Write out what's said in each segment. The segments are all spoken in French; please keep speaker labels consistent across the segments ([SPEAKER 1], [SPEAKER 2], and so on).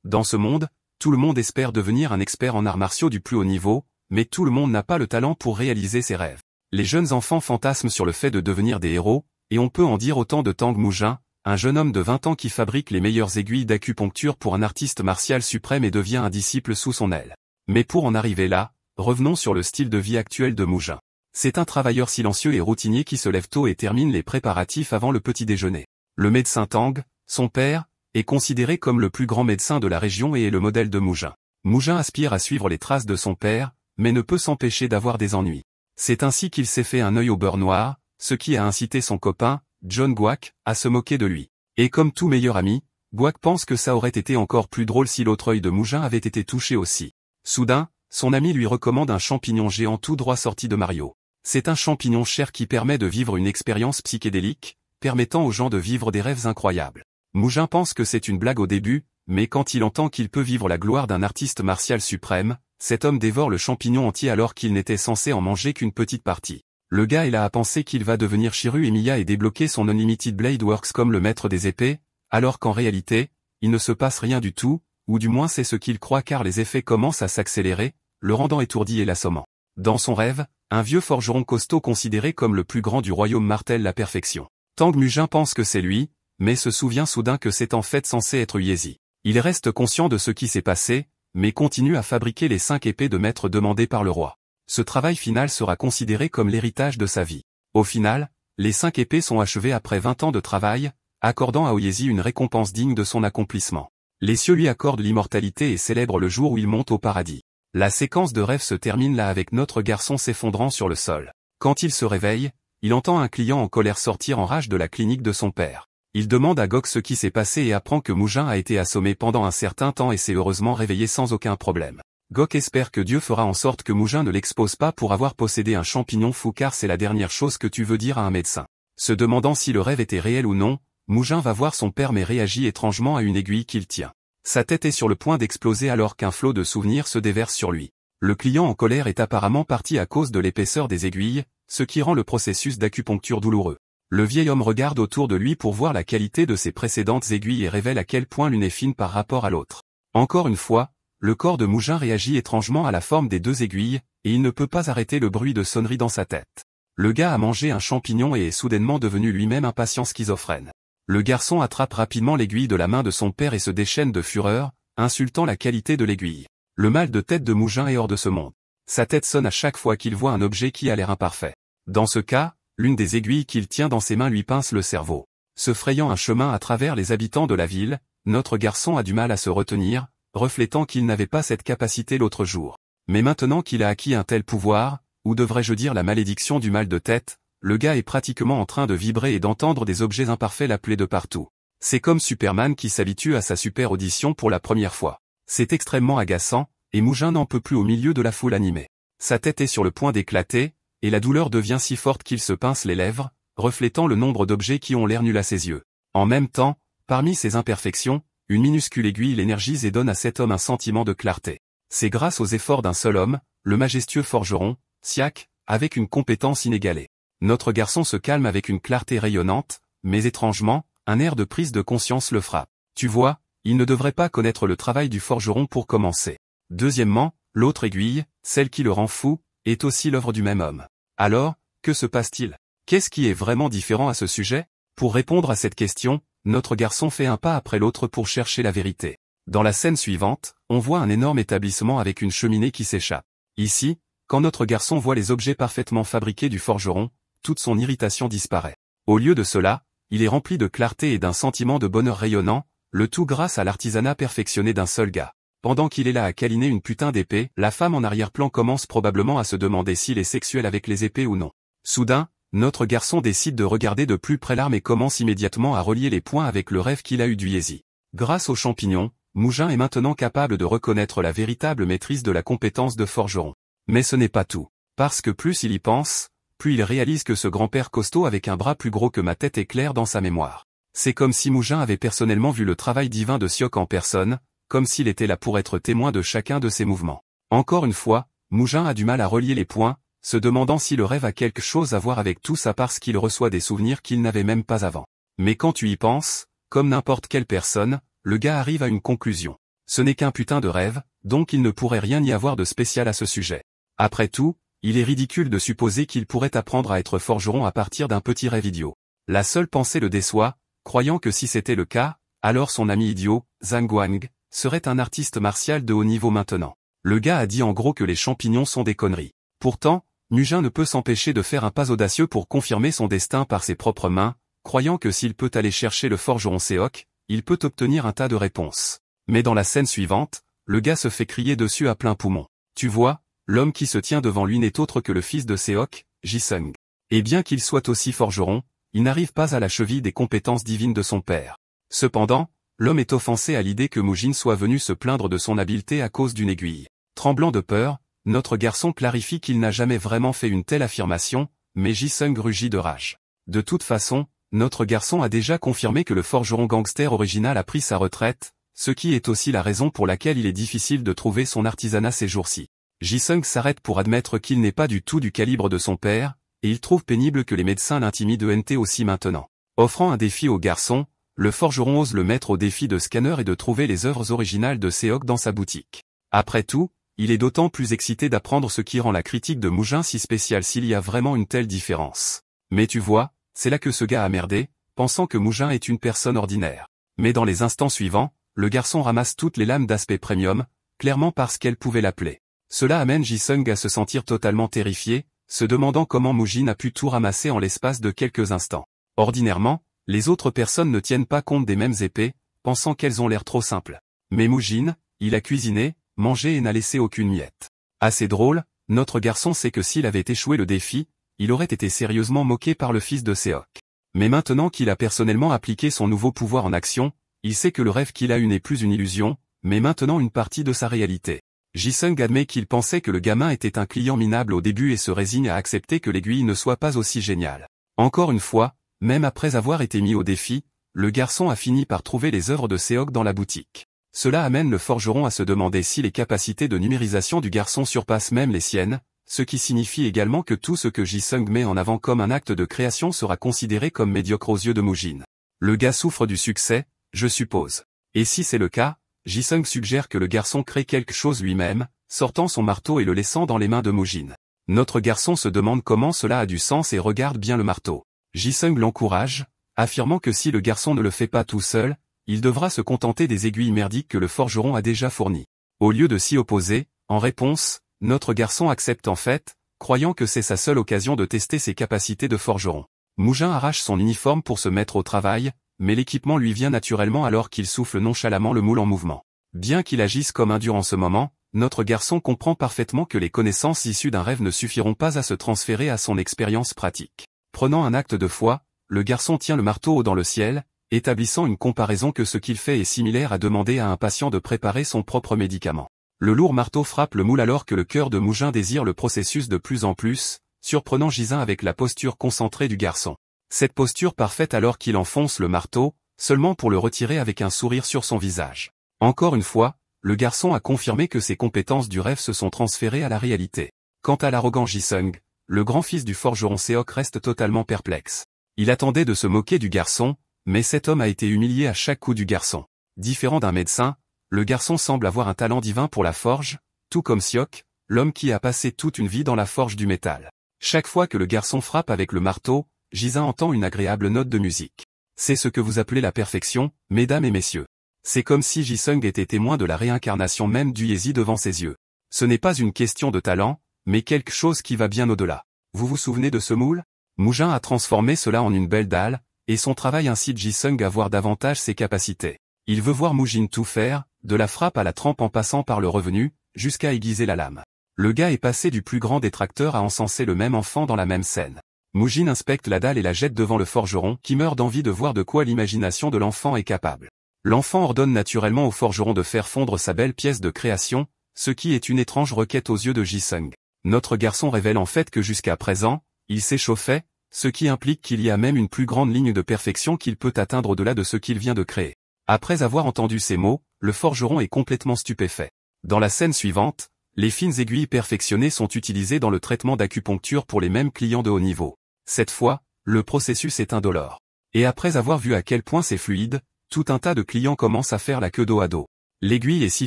[SPEAKER 1] Dans ce monde, tout le monde espère devenir un expert en arts martiaux du plus haut niveau, mais tout le monde n'a pas le talent pour réaliser ses rêves. Les jeunes enfants fantasment sur le fait de devenir des héros, et on peut en dire autant de Tang Mujin, un jeune homme de 20 ans qui fabrique les meilleures aiguilles d'acupuncture pour un artiste martial suprême et devient un disciple sous son aile. Mais pour en arriver là, revenons sur le style de vie actuel de Mujin. C'est un travailleur silencieux et routinier qui se lève tôt et termine les préparatifs avant le petit déjeuner. Le médecin Tang, son père, est considéré comme le plus grand médecin de la région et est le modèle de Mujin. Mujin aspire à suivre les traces de son père, mais ne peut s'empêcher d'avoir des ennuis. C'est ainsi qu'il s'est fait un œil au beurre noir, ce qui a incité son copain, John Guak, à se moquer de lui. Et comme tout meilleur ami, Guak pense que ça aurait été encore plus drôle si l'autre œil de Mujin avait été touché aussi. Soudain, son ami lui recommande un champignon géant tout droit sorti de Mario. C'est un champignon cher qui permet de vivre une expérience psychédélique, permettant aux gens de vivre des rêves incroyables. Mujin pense que c'est une blague au début, mais quand il entend qu'il peut vivre la gloire d'un artiste martial suprême, cet homme dévore le champignon entier alors qu'il n'était censé en manger qu'une petite partie. Le gars est là à penser qu'il va devenir Shiru Emiya et débloquer son Unlimited Blade Works comme le maître des épées, alors qu'en réalité, il ne se passe rien du tout, ou du moins c'est ce qu'il croit car les effets commencent à s'accélérer, le rendant étourdi et l'assommant. Dans son rêve, un vieux forgeron costaud considéré comme le plus grand du royaume martèle la perfection. Tang Mujin pense que c'est lui, mais se souvient soudain que c'est en fait censé être Yezi. Il reste conscient de ce qui s'est passé, mais continue à fabriquer les 5 épées de maître demandées par le roi. Ce travail final sera considéré comme l'héritage de sa vie. Au final, les 5 épées sont achevées après 20 ans de travail, accordant à Oyezi une récompense digne de son accomplissement. Les cieux lui accordent l'immortalité et célèbrent le jour où il monte au paradis. La séquence de rêve se termine là avec notre garçon s'effondrant sur le sol. Quand il se réveille, il entend un client en colère sortir en rage de la clinique de son père. Il demande à Gok ce qui s'est passé et apprend que Mujin a été assommé pendant un certain temps et s'est heureusement réveillé sans aucun problème. Gok espère que Dieu fera en sorte que Mujin ne l'expose pas pour avoir possédé un champignon fou car c'est la dernière chose que tu veux dire à un médecin. Se demandant si le rêve était réel ou non, Mujin va voir son père mais réagit étrangement à une aiguille qu'il tient. Sa tête est sur le point d'exploser alors qu'un flot de souvenirs se déverse sur lui. Le client en colère est apparemment parti à cause de l'épaisseur des aiguilles, ce qui rend le processus d'acupuncture douloureux. Le vieil homme regarde autour de lui pour voir la qualité de ses précédentes aiguilles et révèle à quel point l'une est fine par rapport à l'autre. Encore une fois, le corps de Mujin réagit étrangement à la forme des 2 aiguilles, et il ne peut pas arrêter le bruit de sonnerie dans sa tête. Le gars a mangé un champignon et est soudainement devenu lui-même un patient schizophrène. Le garçon attrape rapidement l'aiguille de la main de son père et se déchaîne de fureur, insultant la qualité de l'aiguille. Le mal de tête de Mujin est hors de ce monde. Sa tête sonne à chaque fois qu'il voit un objet qui a l'air imparfait. Dans ce cas, l'une des aiguilles qu'il tient dans ses mains lui pince le cerveau. Se frayant un chemin à travers les habitants de la ville, notre garçon a du mal à se retenir, reflétant qu'il n'avait pas cette capacité l'autre jour. Mais maintenant qu'il a acquis un tel pouvoir, ou devrais-je dire la malédiction du mal de tête, le gars est pratiquement en train de vibrer et d'entendre des objets imparfaits l'appeler de partout. C'est comme Superman qui s'habitue à sa super audition pour la première fois. C'est extrêmement agaçant, et Mujin n'en peut plus au milieu de la foule animée. Sa tête est sur le point d'éclater, et la douleur devient si forte qu'il se pince les lèvres, reflétant le nombre d'objets qui ont l'air nuls à ses yeux. En même temps, parmi ces imperfections, une minuscule aiguille l'énergise et donne à cet homme un sentiment de clarté. C'est grâce aux efforts d'un seul homme, le majestueux forgeron, Siak, avec une compétence inégalée. Notre garçon se calme avec une clarté rayonnante, mais étrangement, un air de prise de conscience le frappe. Tu vois, il ne devrait pas connaître le travail du forgeron pour commencer. Deuxièmement, l'autre aiguille, celle qui le rend fou, est aussi l'œuvre du même homme. Alors, que se passe-t-il? Qu'est-ce qui est vraiment différent à ce sujet? Pour répondre à cette question, notre garçon fait un pas après l'autre pour chercher la vérité. Dans la scène suivante, on voit un énorme établissement avec une cheminée qui s'échappe. Ici, quand notre garçon voit les objets parfaitement fabriqués du forgeron, toute son irritation disparaît. Au lieu de cela, il est rempli de clarté et d'un sentiment de bonheur rayonnant, le tout grâce à l'artisanat perfectionné d'un seul gars. Pendant qu'il est là à câliner une putain d'épée, la femme en arrière-plan commence probablement à se demander s'il est sexuel avec les épées ou non. Soudain, notre garçon décide de regarder de plus près l'arme et commence immédiatement à relier les points avec le rêve qu'il a eu du Yezi. Grâce aux champignons, Mujin est maintenant capable de reconnaître la véritable maîtrise de la compétence de forgeron. Mais ce n'est pas tout. Parce que plus il y pense, plus il réalise que ce grand-père costaud avec un bras plus gros que ma tête est clair dans sa mémoire. C'est comme si Mujin avait personnellement vu le travail divin de Siok en personne, comme s'il était là pour être témoin de chacun de ses mouvements. Encore une fois, Mujin a du mal à relier les points, se demandant si le rêve a quelque chose à voir avec tout ça parce qu'il reçoit des souvenirs qu'il n'avait même pas avant. Mais quand tu y penses, comme n'importe quelle personne, le gars arrive à une conclusion. Ce n'est qu'un putain de rêve, donc il ne pourrait rien y avoir de spécial à ce sujet. Après tout, il est ridicule de supposer qu'il pourrait apprendre à être forgeron à partir d'un petit rêve idiot. La seule pensée le déçoit, croyant que si c'était le cas, alors son ami idiot, Zhang Guang, serait un artiste martial de haut niveau maintenant. Le gars a dit en gros que les champignons sont des conneries. Pourtant, Mujin ne peut s'empêcher de faire un pas audacieux pour confirmer son destin par ses propres mains, croyant que s'il peut aller chercher le forgeron Seok, il peut obtenir un tas de réponses. Mais dans la scène suivante, le gars se fait crier dessus à plein poumon. Tu vois, l'homme qui se tient devant lui n'est autre que le fils de Seok, Jisung. Et bien qu'il soit aussi forgeron, il n'arrive pas à la cheville des compétences divines de son père. Cependant, l'homme est offensé à l'idée que Mujin soit venu se plaindre de son habileté à cause d'une aiguille. Tremblant de peur, notre garçon clarifie qu'il n'a jamais vraiment fait une telle affirmation, mais Jisung rugit de rage. De toute façon, notre garçon a déjà confirmé que le forgeron gangster original a pris sa retraite, ce qui est aussi la raison pour laquelle il est difficile de trouver son artisanat ces jours-ci. Jisung s'arrête pour admettre qu'il n'est pas du tout du calibre de son père, et il trouve pénible que les médecins l'intimident ENT aussi maintenant. Offrant un défi au garçon, le forgeron ose le mettre au défi de scanner et de trouver les œuvres originales de Seok dans sa boutique. Après tout, il est d'autant plus excité d'apprendre ce qui rend la critique de Mujin si spéciale s'il y a vraiment une telle différence. Mais tu vois, c'est là que ce gars a merdé, pensant que Mujin est une personne ordinaire. Mais dans les instants suivants, le garçon ramasse toutes les lames d'aspect premium, clairement parce qu'elle pouvait l'appeler. Cela amène Jisung à se sentir totalement terrifié, se demandant comment Mujin a pu tout ramasser en l'espace de quelques instants. Ordinairement, les autres personnes ne tiennent pas compte des mêmes épées, pensant qu'elles ont l'air trop simples. Mais Mujin, il a cuisiné, mangé et n'a laissé aucune miette. Assez drôle, notre garçon sait que s'il avait échoué le défi, il aurait été sérieusement moqué par le fils de Seok. Mais maintenant qu'il a personnellement appliqué son nouveau pouvoir en action, il sait que le rêve qu'il a eu n'est plus une illusion, mais maintenant une partie de sa réalité. Jisung admet qu'il pensait que le gamin était un client minable au début et se résigne à accepter que l'aiguille ne soit pas aussi géniale. Encore une fois, même après avoir été mis au défi, le garçon a fini par trouver les œuvres de Seok dans la boutique. Cela amène le forgeron à se demander si les capacités de numérisation du garçon surpassent même les siennes, ce qui signifie également que tout ce que Jisung met en avant comme un acte de création sera considéré comme médiocre aux yeux de Mujin. Le gars souffre du succès, je suppose. Et si c'est le cas, Jisung suggère que le garçon crée quelque chose lui-même, sortant son marteau et le laissant dans les mains de Mujin. Notre garçon se demande comment cela a du sens et regarde bien le marteau. Jisung l'encourage, affirmant que si le garçon ne le fait pas tout seul, il devra se contenter des aiguilles merdiques que le forgeron a déjà fournies. Au lieu de s'y opposer, en réponse, notre garçon accepte en fait, croyant que c'est sa seule occasion de tester ses capacités de forgeron. Mujin arrache son uniforme pour se mettre au travail, mais l'équipement lui vient naturellement alors qu'il souffle nonchalamment le moule en mouvement. Bien qu'il agisse comme un dur en ce moment, notre garçon comprend parfaitement que les connaissances issues d'un rêve ne suffiront pas à se transférer à son expérience pratique. Prenant un acte de foi, le garçon tient le marteau haut dans le ciel, établissant une comparaison que ce qu'il fait est similaire à demander à un patient de préparer son propre médicament. Le lourd marteau frappe le moule alors que le cœur de Mujin désire le processus de plus en plus, surprenant Jisung avec la posture concentrée du garçon. Cette posture parfaite alors qu'il enfonce le marteau, seulement pour le retirer avec un sourire sur son visage. Encore une fois, le garçon a confirmé que ses compétences du rêve se sont transférées à la réalité. Quant à l'arrogant Jisung, le grand-fils du forgeron Seok reste totalement perplexe. Il attendait de se moquer du garçon, mais cet homme a été humilié à chaque coup du garçon. Différent d'un médecin, le garçon semble avoir un talent divin pour la forge, tout comme Seok, l'homme qui a passé toute une vie dans la forge du métal. Chaque fois que le garçon frappe avec le marteau, Jisung entend une agréable note de musique. C'est ce que vous appelez la perfection, mesdames et messieurs. C'est comme si Jisung était témoin de la réincarnation même du Yezi devant ses yeux. Ce n'est pas une question de talent, mais quelque chose qui va bien au-delà. Vous vous souvenez de ce moule? Mujin a transformé cela en une belle dalle, et son travail incite Jisung à voir davantage ses capacités. Il veut voir Mujin tout faire, de la frappe à la trempe en passant par le revenu, jusqu'à aiguiser la lame. Le gars est passé du plus grand détracteur à encenser le même enfant dans la même scène. Mujin inspecte la dalle et la jette devant le forgeron qui meurt d'envie de voir de quoi l'imagination de l'enfant est capable. L'enfant ordonne naturellement au forgeron de faire fondre sa belle pièce de création, ce qui est une étrange requête aux yeux de Jisung. Notre garçon révèle en fait que jusqu'à présent, il s'échauffait, ce qui implique qu'il y a même une plus grande ligne de perfection qu'il peut atteindre au-delà de ce qu'il vient de créer. Après avoir entendu ces mots, le forgeron est complètement stupéfait. Dans la scène suivante, les fines aiguilles perfectionnées sont utilisées dans le traitement d'acupuncture pour les mêmes clients de haut niveau. Cette fois, le processus est indolore. Et après avoir vu à quel point c'est fluide, tout un tas de clients commencent à faire la queue dos à dos. L'aiguille est si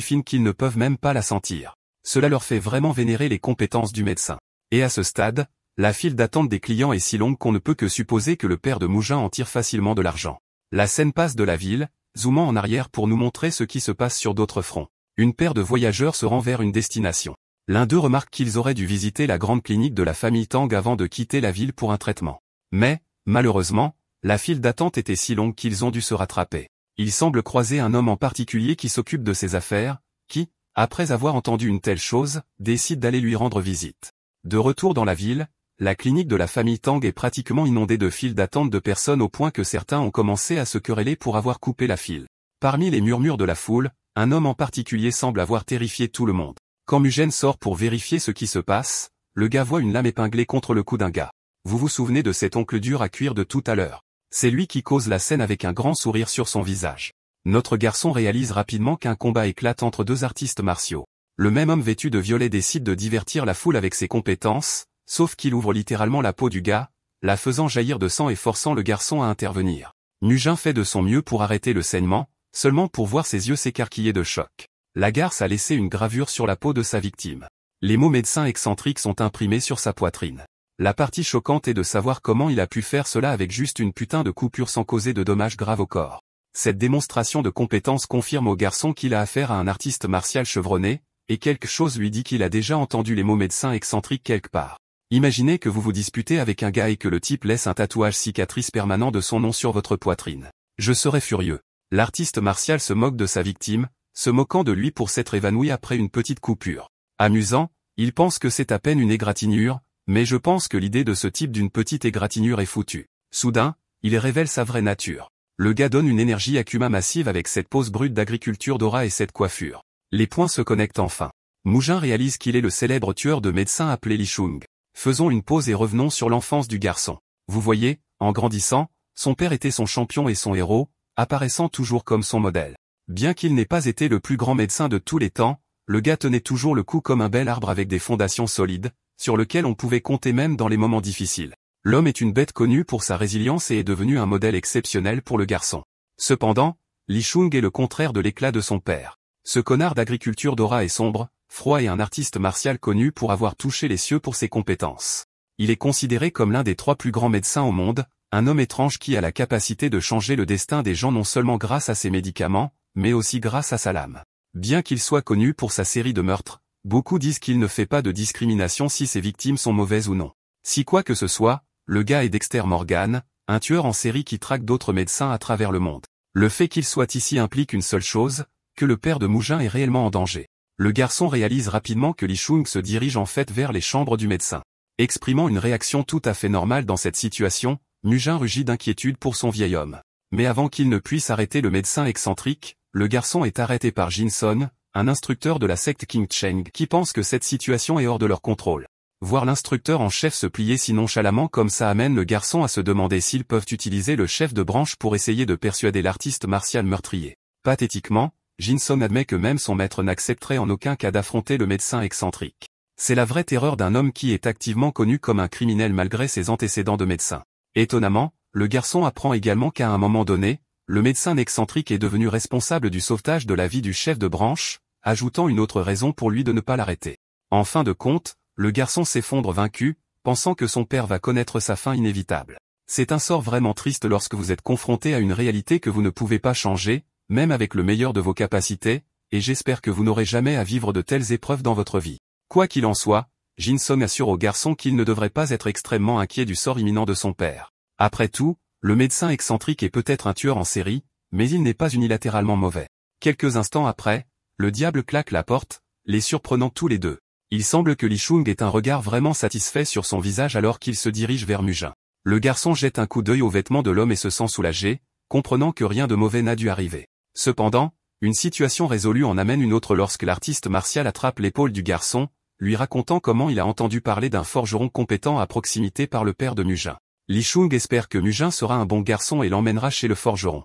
[SPEAKER 1] fine qu'ils ne peuvent même pas la sentir. Cela leur fait vraiment vénérer les compétences du médecin. Et à ce stade, la file d'attente des clients est si longue qu'on ne peut que supposer que le père de Mougin en tire facilement de l'argent. La scène passe de la ville, zoomant en arrière pour nous montrer ce qui se passe sur d'autres fronts. Une paire de voyageurs se rend vers une destination. L'un d'eux remarque qu'ils auraient dû visiter la grande clinique de la famille Tang avant de quitter la ville pour un traitement. Mais, malheureusement, la file d'attente était si longue qu'ils ont dû se rattraper. Ils semblent croiser un homme en particulier qui s'occupe de ses affaires, qui, après avoir entendu une telle chose, décide d'aller lui rendre visite. De retour dans la ville, la clinique de la famille Tang est pratiquement inondée de files d'attente de personnes au point que certains ont commencé à se quereller pour avoir coupé la file. Parmi les murmures de la foule, un homme en particulier semble avoir terrifié tout le monde. Quand Mugen sort pour vérifier ce qui se passe, le gars voit une lame épinglée contre le cou d'un gars. Vous vous souvenez de cet oncle dur à cuire de tout à l'heure? C'est lui qui cause la scène avec un grand sourire sur son visage. Notre garçon réalise rapidement qu'un combat éclate entre deux artistes martiaux. Le même homme vêtu de violet décide de divertir la foule avec ses compétences, sauf qu'il ouvre littéralement la peau du gars, la faisant jaillir de sang et forçant le garçon à intervenir. Mugen fait de son mieux pour arrêter le saignement, seulement pour voir ses yeux s'écarquiller de choc. La garce a laissé une gravure sur la peau de sa victime. Les mots médecin excentrique sont imprimés sur sa poitrine. La partie choquante est de savoir comment il a pu faire cela avec juste une putain de coupure sans causer de dommages graves au corps. Cette démonstration de compétence confirme au garçon qu'il a affaire à un artiste martial chevronné, et quelque chose lui dit qu'il a déjà entendu les mots médecin excentrique quelque part. Imaginez que vous vous disputez avec un gars et que le type laisse un tatouage cicatrice permanent de son nom sur votre poitrine. Je serais furieux. L'artiste martial se moque de sa victime, se moquant de lui pour s'être évanoui après une petite coupure. Amusant, il pense que c'est à peine une égratignure, mais je pense que l'idée de ce type d'une petite égratignure est foutue. Soudain, il révèle sa vraie nature. Le gars donne une énergie Akuma massive avec cette pose brute d'agriculture Dora et cette coiffure. Les points se connectent enfin. Mugen réalise qu'il est le célèbre tueur de médecins appelé Li Shung. Faisons une pause et revenons sur l'enfance du garçon. Vous voyez, en grandissant, son père était son champion et son héros, apparaissant toujours comme son modèle. Bien qu'il n'ait pas été le plus grand médecin de tous les temps, le gars tenait toujours le coup comme un bel arbre avec des fondations solides, sur lequel on pouvait compter même dans les moments difficiles. L'homme est une bête connue pour sa résilience et est devenu un modèle exceptionnel pour le garçon. Cependant, Li Shung est le contraire de l'éclat de son père. Ce connard d'agriculture Dora est sombre, froid et un artiste martial connu pour avoir touché les cieux pour ses compétences. Il est considéré comme l'un des 3 plus grands médecins au monde, un homme étrange qui a la capacité de changer le destin des gens non seulement grâce à ses médicaments, mais aussi grâce à sa lame. Bien qu'il soit connu pour sa série de meurtres, beaucoup disent qu'il ne fait pas de discrimination si ses victimes sont mauvaises ou non. Si quoi que ce soit, le gars est Dexter Morgan, un tueur en série qui traque d'autres médecins à travers le monde. Le fait qu'il soit ici implique une seule chose, que le père de Mugen est réellement en danger. Le garçon réalise rapidement que Li Shung se dirige en fait vers les chambres du médecin. Exprimant une réaction tout à fait normale dans cette situation, Mugen rugit d'inquiétude pour son vieil homme. Mais avant qu'il ne puisse arrêter le médecin excentrique, le garçon est arrêté par Jinson, un instructeur de la secte King Cheng qui pense que cette situation est hors de leur contrôle. Voir l'instructeur en chef se plier si nonchalamment comme ça amène le garçon à se demander s'ils peuvent utiliser le chef de branche pour essayer de persuader l'artiste martial meurtrier. Pathétiquement, Jinson admet que même son maître n'accepterait en aucun cas d'affronter le médecin excentrique. C'est la vraie terreur d'un homme qui est activement connu comme un criminel malgré ses antécédents de médecin. Étonnamment, le garçon apprend également qu'à un moment donné, le médecin excentrique est devenu responsable du sauvetage de la vie du chef de branche, ajoutant une autre raison pour lui de ne pas l'arrêter. En fin de compte, le garçon s'effondre vaincu, pensant que son père va connaître sa fin inévitable. C'est un sort vraiment triste lorsque vous êtes confronté à une réalité que vous ne pouvez pas changer, même avec le meilleur de vos capacités, et j'espère que vous n'aurez jamais à vivre de telles épreuves dans votre vie. Quoi qu'il en soit, Jinson assure au garçon qu'il ne devrait pas être extrêmement inquiet du sort imminent de son père. Après tout, le médecin excentrique est peut-être un tueur en série, mais il n'est pas unilatéralement mauvais. Quelques instants après, le diable claque la porte, les surprenant tous les deux. Il semble que Li Shung ait un regard vraiment satisfait sur son visage alors qu'il se dirige vers Mugen. Le garçon jette un coup d'œil aux vêtements de l'homme et se sent soulagé, comprenant que rien de mauvais n'a dû arriver. Cependant, une situation résolue en amène une autre lorsque l'artiste martial attrape l'épaule du garçon, lui racontant comment il a entendu parler d'un forgeron compétent à proximité par le père de Mugen. Li Shung espère que Mugen sera un bon garçon et l'emmènera chez le forgeron.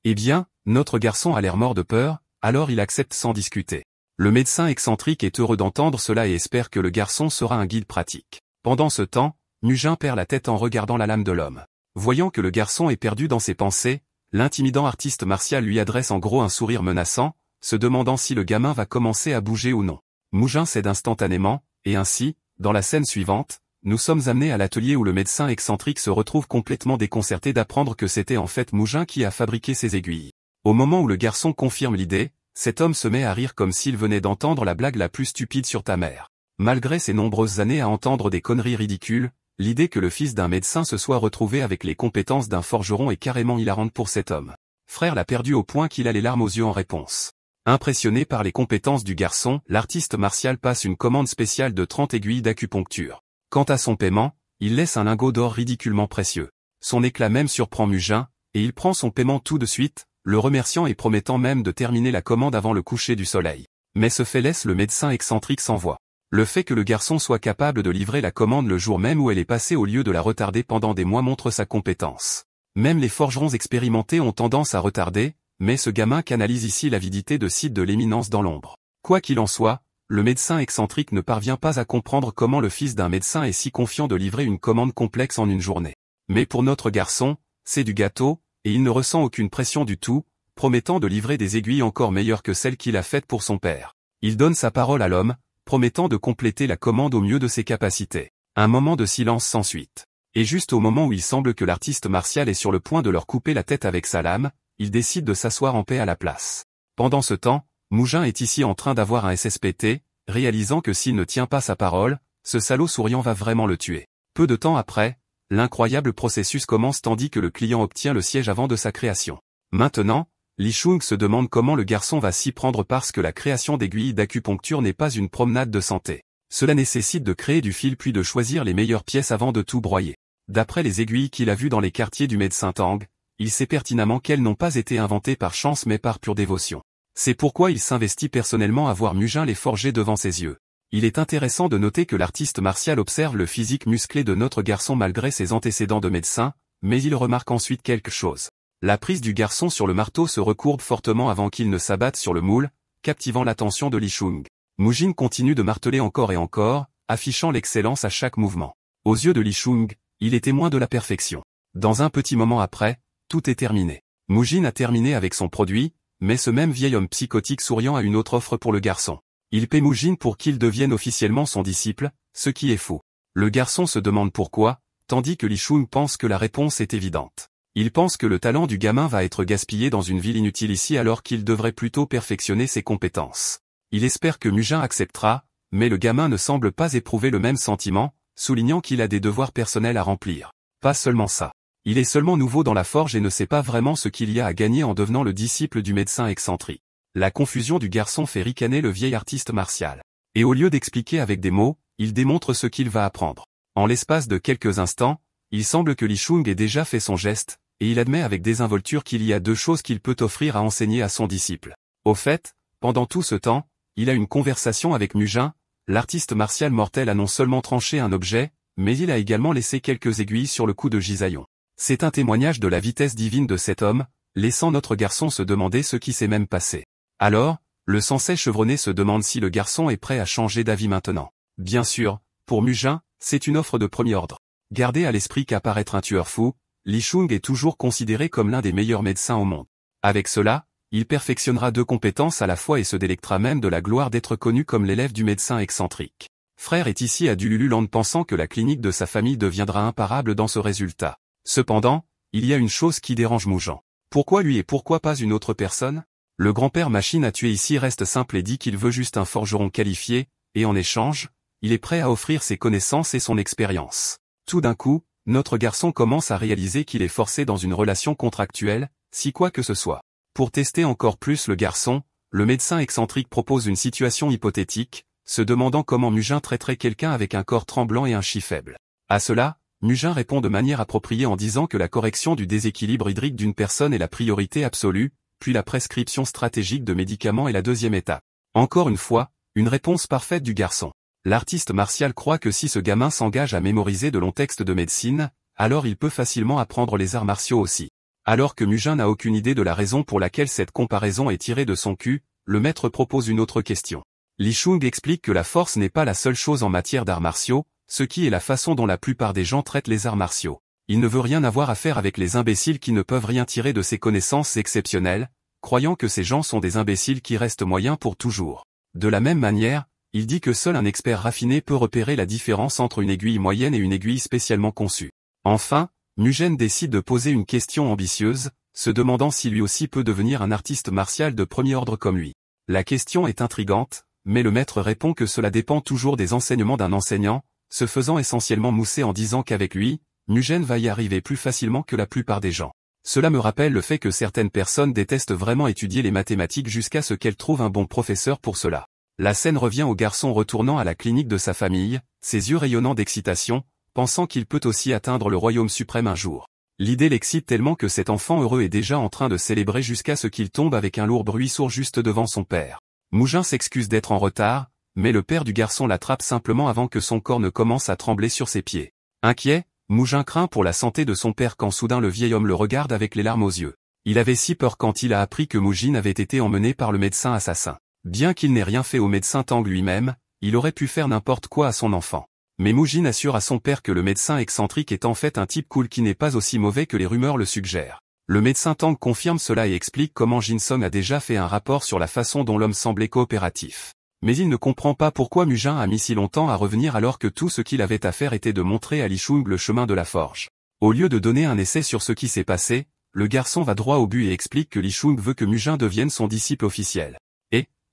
[SPEAKER 1] Eh bien, notre garçon a l'air mort de peur, alors il accepte sans discuter. Le médecin excentrique est heureux d'entendre cela et espère que le garçon sera un guide pratique. Pendant ce temps, Mugen perd la tête en regardant la lame de l'homme. Voyant que le garçon est perdu dans ses pensées, l'intimidant artiste martial lui adresse en gros un sourire menaçant, se demandant si le gamin va commencer à bouger ou non. Mougin cède instantanément, et ainsi, dans la scène suivante, nous sommes amenés à l'atelier où le médecin excentrique se retrouve complètement déconcerté d'apprendre que c'était en fait Mougin qui a fabriqué ces aiguilles. Au moment où le garçon confirme l'idée, cet homme se met à rire comme s'il venait d'entendre la blague la plus stupide sur ta mère. Malgré ses nombreuses années à entendre des conneries ridicules, l'idée que le fils d'un médecin se soit retrouvé avec les compétences d'un forgeron est carrément hilarante pour cet homme. Frère l'a perdu au point qu'il a les larmes aux yeux en réponse. Impressionné par les compétences du garçon, l'artiste martial passe une commande spéciale de 30 aiguilles d'acupuncture. Quant à son paiement, il laisse un lingot d'or ridiculement précieux. Son éclat même surprend Mugin, et il prend son paiement tout de suite, le remerciant et promettant même de terminer la commande avant le coucher du soleil. Mais ce fait laisse le médecin excentrique sans voix. Le fait que le garçon soit capable de livrer la commande le jour même où elle est passée au lieu de la retarder pendant des mois montre sa compétence. Même les forgerons expérimentés ont tendance à retarder, mais ce gamin canalise ici l'avidité de Cid de l'éminence dans l'ombre. Quoi qu'il en soit, le médecin excentrique ne parvient pas à comprendre comment le fils d'un médecin est si confiant de livrer une commande complexe en une journée. Mais pour notre garçon, c'est du gâteau, et il ne ressent aucune pression du tout, promettant de livrer des aiguilles encore meilleures que celles qu'il a faites pour son père. Il donne sa parole à l'homme, promettant de compléter la commande au mieux de ses capacités. Un moment de silence s'ensuit. Et juste au moment où il semble que l'artiste martial est sur le point de leur couper la tête avec sa lame, il décide de s'asseoir en paix à la place. Pendant ce temps, Mougin est ici en train d'avoir un SSPT, réalisant que s'il ne tient pas sa parole, ce salaud souriant va vraiment le tuer. Peu de temps après, l'incroyable processus commence tandis que le client obtient le siège avant de sa création. Maintenant, Li Shung se demande comment le garçon va s'y prendre parce que la création d'aiguilles d'acupuncture n'est pas une promenade de santé. Cela nécessite de créer du fil puis de choisir les meilleures pièces avant de tout broyer. D'après les aiguilles qu'il a vues dans les quartiers du médecin Tang, il sait pertinemment qu'elles n'ont pas été inventées par chance mais par pure dévotion. C'est pourquoi il s'investit personnellement à voir Mugin les forger devant ses yeux. Il est intéressant de noter que l'artiste martial observe le physique musclé de notre garçon malgré ses antécédents de médecin, mais il remarque ensuite quelque chose. La prise du garçon sur le marteau se recourbe fortement avant qu'il ne s'abatte sur le moule, captivant l'attention de Li Shung. Mougin continue de marteler encore et encore, affichant l'excellence à chaque mouvement. Aux yeux de Li Shung, il est témoin de la perfection. Dans un petit moment après, tout est terminé. Mougin a terminé avec son produit, mais ce même vieil homme psychotique souriant a une autre offre pour le garçon. Il paie Mougin pour qu'il devienne officiellement son disciple, ce qui est faux. Le garçon se demande pourquoi, tandis que Li Shung pense que la réponse est évidente. Il pense que le talent du gamin va être gaspillé dans une ville inutile ici alors qu'il devrait plutôt perfectionner ses compétences. Il espère que Mugin acceptera, mais le gamin ne semble pas éprouver le même sentiment, soulignant qu'il a des devoirs personnels à remplir. Pas seulement ça. Il est seulement nouveau dans la forge et ne sait pas vraiment ce qu'il y a à gagner en devenant le disciple du médecin excentrique. La confusion du garçon fait ricaner le vieil artiste martial. Et au lieu d'expliquer avec des mots, il démontre ce qu'il va apprendre. En l'espace de quelques instants, il semble que Li Shung ait déjà fait son geste, et il admet avec désinvolture qu'il y a deux choses qu'il peut offrir à enseigner à son disciple. Au fait, pendant tout ce temps, il a une conversation avec Mugin, l'artiste martial mortel a non seulement tranché un objet, mais il a également laissé quelques aiguilles sur le cou de Jisayon. C'est un témoignage de la vitesse divine de cet homme, laissant notre garçon se demander ce qui s'est même passé. Alors, le sensei chevronné se demande si le garçon est prêt à changer d'avis maintenant. Bien sûr, pour Mugin, c'est une offre de premier ordre. Gardez à l'esprit qu'à part être un tueur fou, Li Shung est toujours considéré comme l'un des meilleurs médecins au monde. Avec cela, il perfectionnera deux compétences à la fois et se délectera même de la gloire d'être connu comme l'élève du médecin excentrique. Frère est ici à Dulululand pensant que la clinique de sa famille deviendra imparable dans ce résultat. Cependant, il y a une chose qui dérange Mougin. Pourquoi lui et pourquoi pas une autre personne? Le grand-père machine à tuer ici reste simple et dit qu'il veut juste un forgeron qualifié, et en échange, il est prêt à offrir ses connaissances et son expérience. Tout d'un coup, notre garçon commence à réaliser qu'il est forcé dans une relation contractuelle, si quoi que ce soit. Pour tester encore plus le garçon, le médecin excentrique propose une situation hypothétique, se demandant comment Mugin traiterait quelqu'un avec un corps tremblant et un chi faible. À cela, Mugin répond de manière appropriée en disant que la correction du déséquilibre hydrique d'une personne est la priorité absolue, puis la prescription stratégique de médicaments est la deuxième étape. Encore une fois, une réponse parfaite du garçon. L'artiste martial croit que si ce gamin s'engage à mémoriser de longs textes de médecine, alors il peut facilement apprendre les arts martiaux aussi. Alors que Mugin n'a aucune idée de la raison pour laquelle cette comparaison est tirée de son cul, le maître propose une autre question. Li Shung explique que la force n'est pas la seule chose en matière d'arts martiaux, ce qui est la façon dont la plupart des gens traitent les arts martiaux. Il ne veut rien avoir à faire avec les imbéciles qui ne peuvent rien tirer de ces connaissances exceptionnelles, croyant que ces gens sont des imbéciles qui restent moyens pour toujours. De la même manière, il dit que seul un expert raffiné peut repérer la différence entre une aiguille moyenne et une aiguille spécialement conçue. Enfin, Mugen décide de poser une question ambitieuse, se demandant si lui aussi peut devenir un artiste martial de premier ordre comme lui. La question est intrigante, mais le maître répond que cela dépend toujours des enseignements d'un enseignant, se faisant essentiellement mousser en disant qu'avec lui, Mugen va y arriver plus facilement que la plupart des gens. Cela me rappelle le fait que certaines personnes détestent vraiment étudier les mathématiques jusqu'à ce qu'elles trouvent un bon professeur pour cela. La scène revient au garçon retournant à la clinique de sa famille, ses yeux rayonnant d'excitation, pensant qu'il peut aussi atteindre le royaume suprême un jour. L'idée l'excite tellement que cet enfant heureux est déjà en train de célébrer jusqu'à ce qu'il tombe avec un lourd bruit sourd juste devant son père. Mugen s'excuse d'être en retard, mais le père du garçon l'attrape simplement avant que son corps ne commence à trembler sur ses pieds. Inquiet, Mugen craint pour la santé de son père quand soudain le vieil homme le regarde avec les larmes aux yeux. Il avait si peur quand il a appris que Mugen avait été emmené par le médecin assassin. Bien qu'il n'ait rien fait au médecin Tang lui-même, il aurait pu faire n'importe quoi à son enfant. Mais Mugen assure à son père que le médecin excentrique est en fait un type cool qui n'est pas aussi mauvais que les rumeurs le suggèrent. Le médecin Tang confirme cela et explique comment Jin Song a déjà fait un rapport sur la façon dont l'homme semblait coopératif. Mais il ne comprend pas pourquoi Mugen a mis si longtemps à revenir alors que tout ce qu'il avait à faire était de montrer à Li Shung le chemin de la forge. Au lieu de donner un essai sur ce qui s'est passé, le garçon va droit au but et explique que Li Shung veut que Mugen devienne son disciple officiel.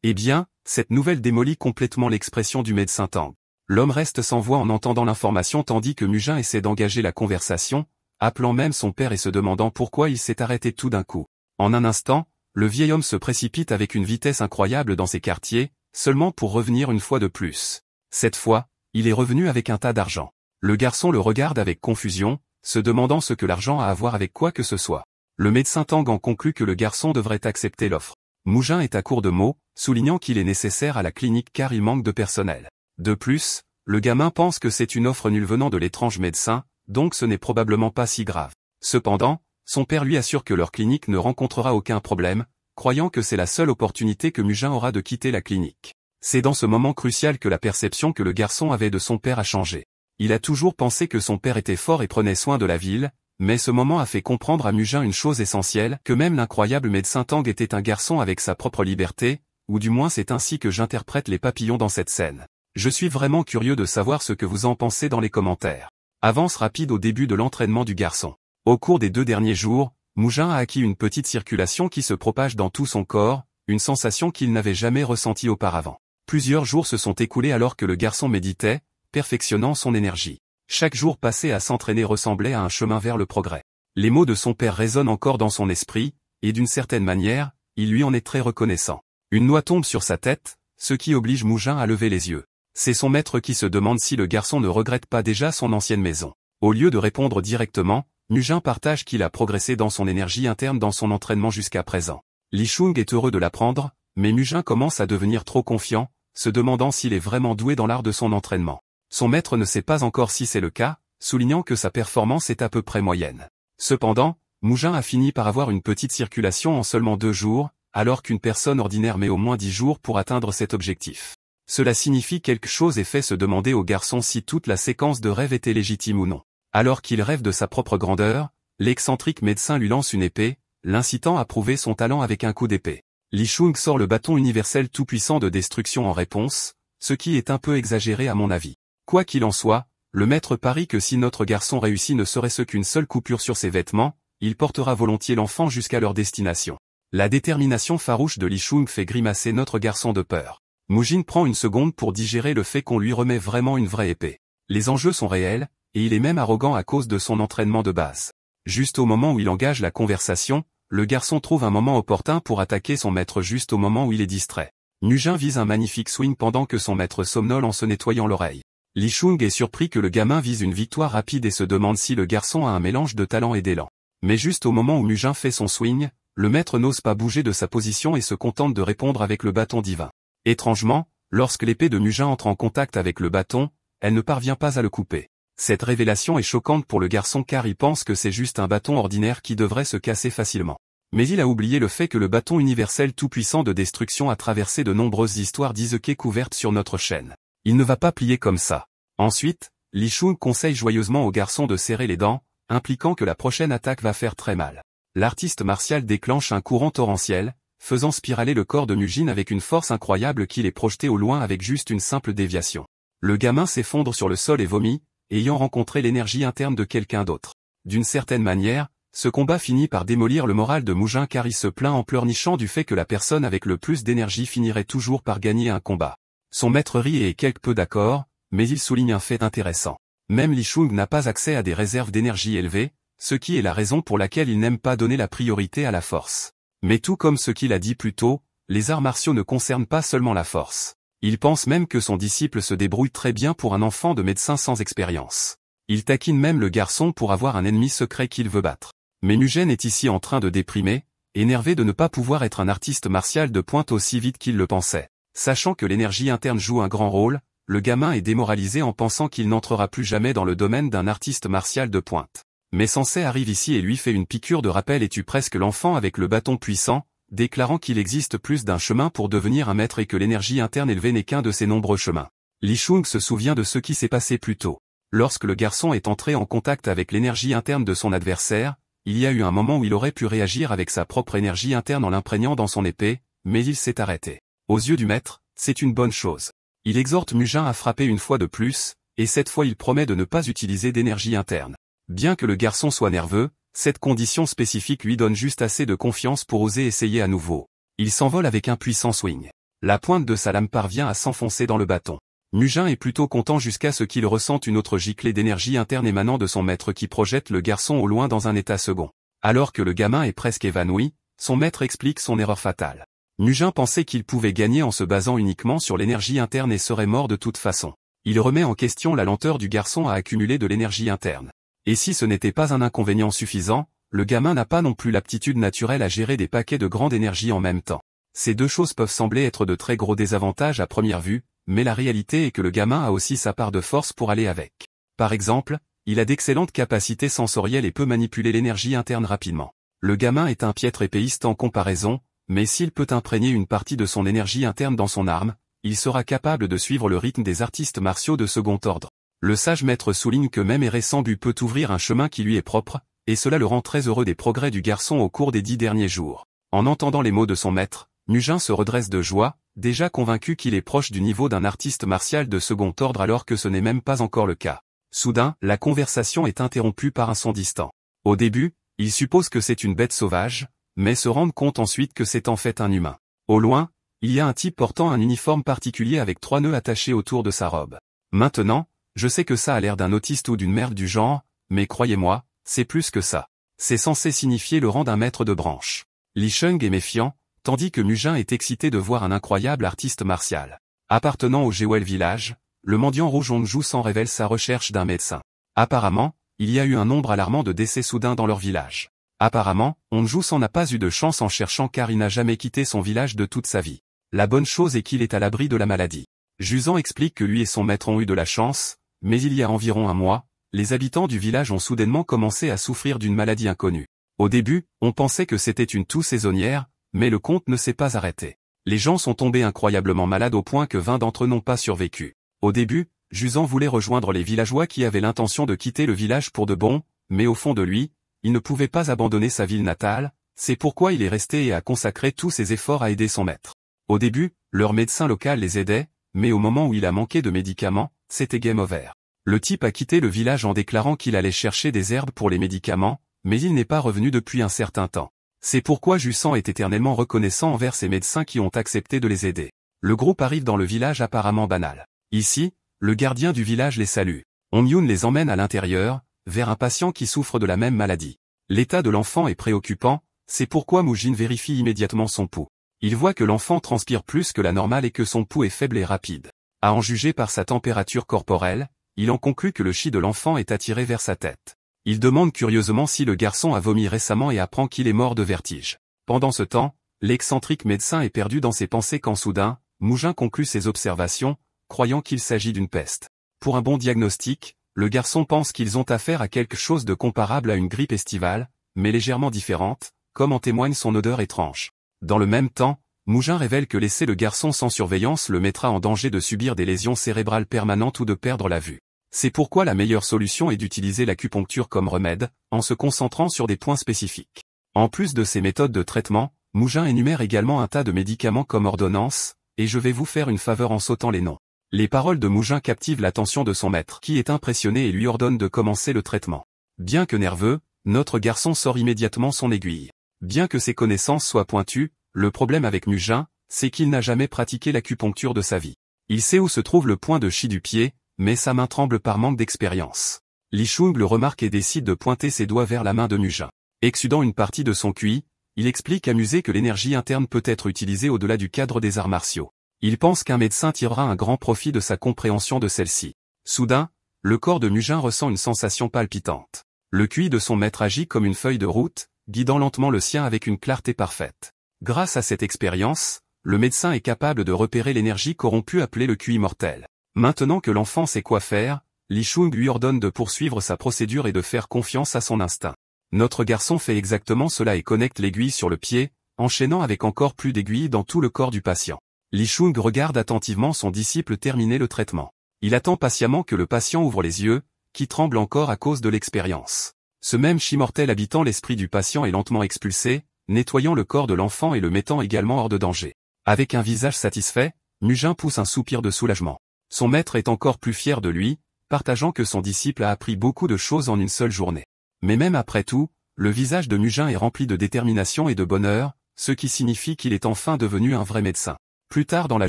[SPEAKER 1] Eh bien, cette nouvelle démolit complètement l'expression du médecin Tang. L'homme reste sans voix en entendant l'information tandis que Mugen essaie d'engager la conversation, appelant même son père et se demandant pourquoi il s'est arrêté tout d'un coup. En un instant, le vieil homme se précipite avec une vitesse incroyable dans ses quartiers, seulement pour revenir une fois de plus. Cette fois, il est revenu avec un tas d'argent. Le garçon le regarde avec confusion, se demandant ce que l'argent a à voir avec quoi que ce soit. Le médecin Tang en conclut que le garçon devrait accepter l'offre. Mugen est à court de mots, soulignant qu'il est nécessaire à la clinique car il manque de personnel. De plus, le gamin pense que c'est une offre nulle venant de l'étrange médecin, donc ce n'est probablement pas si grave. Cependant, son père lui assure que leur clinique ne rencontrera aucun problème, croyant que c'est la seule opportunité que Mugen aura de quitter la clinique. C'est dans ce moment crucial que la perception que le garçon avait de son père a changé. Il a toujours pensé que son père était fort et prenait soin de la ville, mais ce moment a fait comprendre à Mugen une chose essentielle, que même l'incroyable médecin Tang était un garçon avec sa propre liberté, ou du moins c'est ainsi que j'interprète les papillons dans cette scène. Je suis vraiment curieux de savoir ce que vous en pensez dans les commentaires. Avance rapide au début de l'entraînement du garçon. Au cours des 2 derniers jours, Mugen a acquis une petite circulation qui se propage dans tout son corps, une sensation qu'il n'avait jamais ressentie auparavant. Plusieurs jours se sont écoulés alors que le garçon méditait, perfectionnant son énergie. Chaque jour passé à s'entraîner ressemblait à un chemin vers le progrès. Les mots de son père résonnent encore dans son esprit, et d'une certaine manière, il lui en est très reconnaissant. Une noix tombe sur sa tête, ce qui oblige Mugen à lever les yeux. C'est son maître qui se demande si le garçon ne regrette pas déjà son ancienne maison. Au lieu de répondre directement, Mugen partage qu'il a progressé dans son énergie interne dans son entraînement jusqu'à présent. Li Shung est heureux de l'apprendre, mais Mugen commence à devenir trop confiant, se demandant s'il est vraiment doué dans l'art de son entraînement. Son maître ne sait pas encore si c'est le cas, soulignant que sa performance est à peu près moyenne. Cependant, Mugen a fini par avoir une petite circulation en seulement 2 jours, alors qu'une personne ordinaire met au moins 10 jours pour atteindre cet objectif. Cela signifie quelque chose et fait se demander au garçon si toute la séquence de rêve était légitime ou non. Alors qu'il rêve de sa propre grandeur, l'excentrique médecin lui lance une épée, l'incitant à prouver son talent avec un coup d'épée. Li Shung sort le bâton universel tout-puissant de destruction en réponse, ce qui est un peu exagéré à mon avis. Quoi qu'il en soit, le maître parie que si notre garçon réussit ne serait-ce qu'une seule coupure sur ses vêtements, il portera volontiers l'enfant jusqu'à leur destination. La détermination farouche de Li Shung fait grimacer notre garçon de peur. Mugen prend une seconde pour digérer le fait qu'on lui remet vraiment une vraie épée. Les enjeux sont réels, et il est même arrogant à cause de son entraînement de base. Juste au moment où il engage la conversation, le garçon trouve un moment opportun pour attaquer son maître juste au moment où il est distrait. Mugen vise un magnifique swing pendant que son maître somnole en se nettoyant l'oreille. Li Shung est surpris que le gamin vise une victoire rapide et se demande si le garçon a un mélange de talent et d'élan. Mais juste au moment où Mugen fait son swing, le maître n'ose pas bouger de sa position et se contente de répondre avec le bâton divin. Étrangement, lorsque l'épée de Mugen entre en contact avec le bâton, elle ne parvient pas à le couper. Cette révélation est choquante pour le garçon car il pense que c'est juste un bâton ordinaire qui devrait se casser facilement. Mais il a oublié le fait que le bâton universel tout-puissant de destruction a traversé de nombreuses histoires d'Isekai couvertes sur notre chaîne. Il ne va pas plier comme ça. Ensuite, Li Shung conseille joyeusement au garçon de serrer les dents, impliquant que la prochaine attaque va faire très mal. L'artiste martial déclenche un courant torrentiel, faisant spiraler le corps de Mugen avec une force incroyable qui les projetait au loin avec juste une simple déviation. Le gamin s'effondre sur le sol et vomit, ayant rencontré l'énergie interne de quelqu'un d'autre. D'une certaine manière, ce combat finit par démolir le moral de Mugen car il se plaint en pleurnichant du fait que la personne avec le plus d'énergie finirait toujours par gagner un combat. Son maître rit et est quelque peu d'accord, mais il souligne un fait intéressant. Même Li Shang n'a pas accès à des réserves d'énergie élevées, ce qui est la raison pour laquelle il n'aime pas donner la priorité à la force. Mais tout comme ce qu'il a dit plus tôt, les arts martiaux ne concernent pas seulement la force. Il pense même que son disciple se débrouille très bien pour un enfant de médecin sans expérience. Il taquine même le garçon pour avoir un ennemi secret qu'il veut battre. Mais Mugen est ici en train de déprimer, énervé de ne pas pouvoir être un artiste martial de pointe aussi vite qu'il le pensait. Sachant que l'énergie interne joue un grand rôle, le gamin est démoralisé en pensant qu'il n'entrera plus jamais dans le domaine d'un artiste martial de pointe. Mais Sensei arrive ici et lui fait une piqûre de rappel et tue presque l'enfant avec le bâton puissant, déclarant qu'il existe plus d'un chemin pour devenir un maître et que l'énergie interne élevée n'est qu'un de ces nombreux chemins. Li Shang se souvient de ce qui s'est passé plus tôt. Lorsque le garçon est entré en contact avec l'énergie interne de son adversaire, il y a eu un moment où il aurait pu réagir avec sa propre énergie interne en l'imprégnant dans son épée, mais il s'est arrêté. Aux yeux du maître, c'est une bonne chose. Il exhorte Mugen à frapper une fois de plus, et cette fois il promet de ne pas utiliser d'énergie interne. Bien que le garçon soit nerveux, cette condition spécifique lui donne juste assez de confiance pour oser essayer à nouveau. Il s'envole avec un puissant swing. La pointe de sa lame parvient à s'enfoncer dans le bâton. Mugen est plutôt content jusqu'à ce qu'il ressente une autre giclée d'énergie interne émanant de son maître qui projette le garçon au loin dans un état second. Alors que le gamin est presque évanoui, son maître explique son erreur fatale. Mugen pensait qu'il pouvait gagner en se basant uniquement sur l'énergie interne et serait mort de toute façon. Il remet en question la lenteur du garçon à accumuler de l'énergie interne. Et si ce n'était pas un inconvénient suffisant, le gamin n'a pas non plus l'aptitude naturelle à gérer des paquets de grande énergie en même temps. Ces deux choses peuvent sembler être de très gros désavantages à première vue, mais la réalité est que le gamin a aussi sa part de force pour aller avec. Par exemple, il a d'excellentes capacités sensorielles et peut manipuler l'énergie interne rapidement. Le gamin est un piètre épéiste en comparaison, mais s'il peut imprégner une partie de son énergie interne dans son arme, il sera capable de suivre le rythme des artistes martiaux de second ordre. Le sage maître souligne que même errer sans but peut ouvrir un chemin qui lui est propre, et cela le rend très heureux des progrès du garçon au cours des 10 derniers jours. En entendant les mots de son maître, Mugen se redresse de joie, déjà convaincu qu'il est proche du niveau d'un artiste martial de second ordre alors que ce n'est même pas encore le cas. Soudain, la conversation est interrompue par un son distant. Au début, il suppose que c'est une bête sauvage, mais se rend compte ensuite que c'est en fait un humain. Au loin, il y a un type portant un uniforme particulier avec 3 nœuds attachés autour de sa robe. Maintenant, je sais que ça a l'air d'un autiste ou d'une merde du genre, mais croyez-moi, c'est plus que ça. C'est censé signifier le rang d'un maître de branche. Li Shang est méfiant, tandis que Mugen est excité de voir un incroyable artiste martial. Appartenant au Jewel Village, le mendiant rouge Hongju s'en révèle sa recherche d'un médecin. Apparemment, il y a eu un nombre alarmant de décès soudains dans leur village. Apparemment, Hongju s'en n'a pas eu de chance en cherchant car il n'a jamais quitté son village de toute sa vie. La bonne chose est qu'il est à l'abri de la maladie. Juzan explique que lui et son maître ont eu de la chance, mais il y a environ un mois, les habitants du village ont soudainement commencé à souffrir d'une maladie inconnue. Au début, on pensait que c'était une toux saisonnière, mais le conte ne s'est pas arrêté. Les gens sont tombés incroyablement malades au point que 20 d'entre eux n'ont pas survécu. Au début, Juzan voulait rejoindre les villageois qui avaient l'intention de quitter le village pour de bon, mais au fond de lui, il ne pouvait pas abandonner sa ville natale, c'est pourquoi il est resté et a consacré tous ses efforts à aider son maître. Au début, leur médecin local les aidait, mais au moment où il a manqué de médicaments, c'était game over. Le type a quitté le village en déclarant qu'il allait chercher des herbes pour les médicaments, mais il n'est pas revenu depuis un certain temps. C'est pourquoi Juzan est éternellement reconnaissant envers ces médecins qui ont accepté de les aider. Le groupe arrive dans le village apparemment banal. Ici, le gardien du village les salue. Hong-Yun les emmène à l'intérieur, vers un patient qui souffre de la même maladie. L'état de l'enfant est préoccupant, c'est pourquoi Mugen vérifie immédiatement son pouls. Il voit que l'enfant transpire plus que la normale et que son pouls est faible et rapide. À en juger par sa température corporelle, il en conclut que le chi de l'enfant est attiré vers sa tête. Il demande curieusement si le garçon a vomi récemment et apprend qu'il est mort de vertige. Pendant ce temps, l'excentrique médecin est perdu dans ses pensées quand soudain, Mugen conclut ses observations, croyant qu'il s'agit d'une peste. Pour un bon diagnostic, le garçon pense qu'ils ont affaire à quelque chose de comparable à une grippe estivale, mais légèrement différente, comme en témoigne son odeur étrange. Dans le même temps, Mugen révèle que laisser le garçon sans surveillance le mettra en danger de subir des lésions cérébrales permanentes ou de perdre la vue. C'est pourquoi la meilleure solution est d'utiliser l'acupuncture comme remède, en se concentrant sur des points spécifiques. En plus de ces méthodes de traitement, Mougin énumère également un tas de médicaments comme ordonnance, et je vais vous faire une faveur en sautant les noms. Les paroles de Mougin captivent l'attention de son maître qui est impressionné et lui ordonne de commencer le traitement. Bien que nerveux, notre garçon sort immédiatement son aiguille. Bien que ses connaissances soient pointues, le problème avec Mougin, c'est qu'il n'a jamais pratiqué l'acupuncture de sa vie. Il sait où se trouve le point de chi du pied, mais sa main tremble par manque d'expérience. Li Shung le remarque et décide de pointer ses doigts vers la main de Mougin. Exsudant une partie de son QI, il explique amusé que l'énergie interne peut être utilisée au-delà du cadre des arts martiaux. Il pense qu'un médecin tirera un grand profit de sa compréhension de celle-ci. Soudain, le corps de Mougin ressent une sensation palpitante. Le QI de son maître agit comme une feuille de route, guidant lentement le sien avec une clarté parfaite. Grâce à cette expérience, le médecin est capable de repérer l'énergie corrompue appelée le QI mortel. Maintenant que l'enfant sait quoi faire, Li Shung lui ordonne de poursuivre sa procédure et de faire confiance à son instinct. Notre garçon fait exactement cela et connecte l'aiguille sur le pied, enchaînant avec encore plus d'aiguilles dans tout le corps du patient. Li Shung regarde attentivement son disciple terminer le traitement. Il attend patiemment que le patient ouvre les yeux, qui tremblent encore à cause de l'expérience. Ce même chi mortel habitant l'esprit du patient est lentement expulsé, nettoyant le corps de l'enfant et le mettant également hors de danger. Avec un visage satisfait, Mougin pousse un soupir de soulagement. Son maître est encore plus fier de lui, partageant que son disciple a appris beaucoup de choses en une seule journée. Mais même après tout, le visage de Mougin est rempli de détermination et de bonheur, ce qui signifie qu'il est enfin devenu un vrai médecin. Plus tard dans la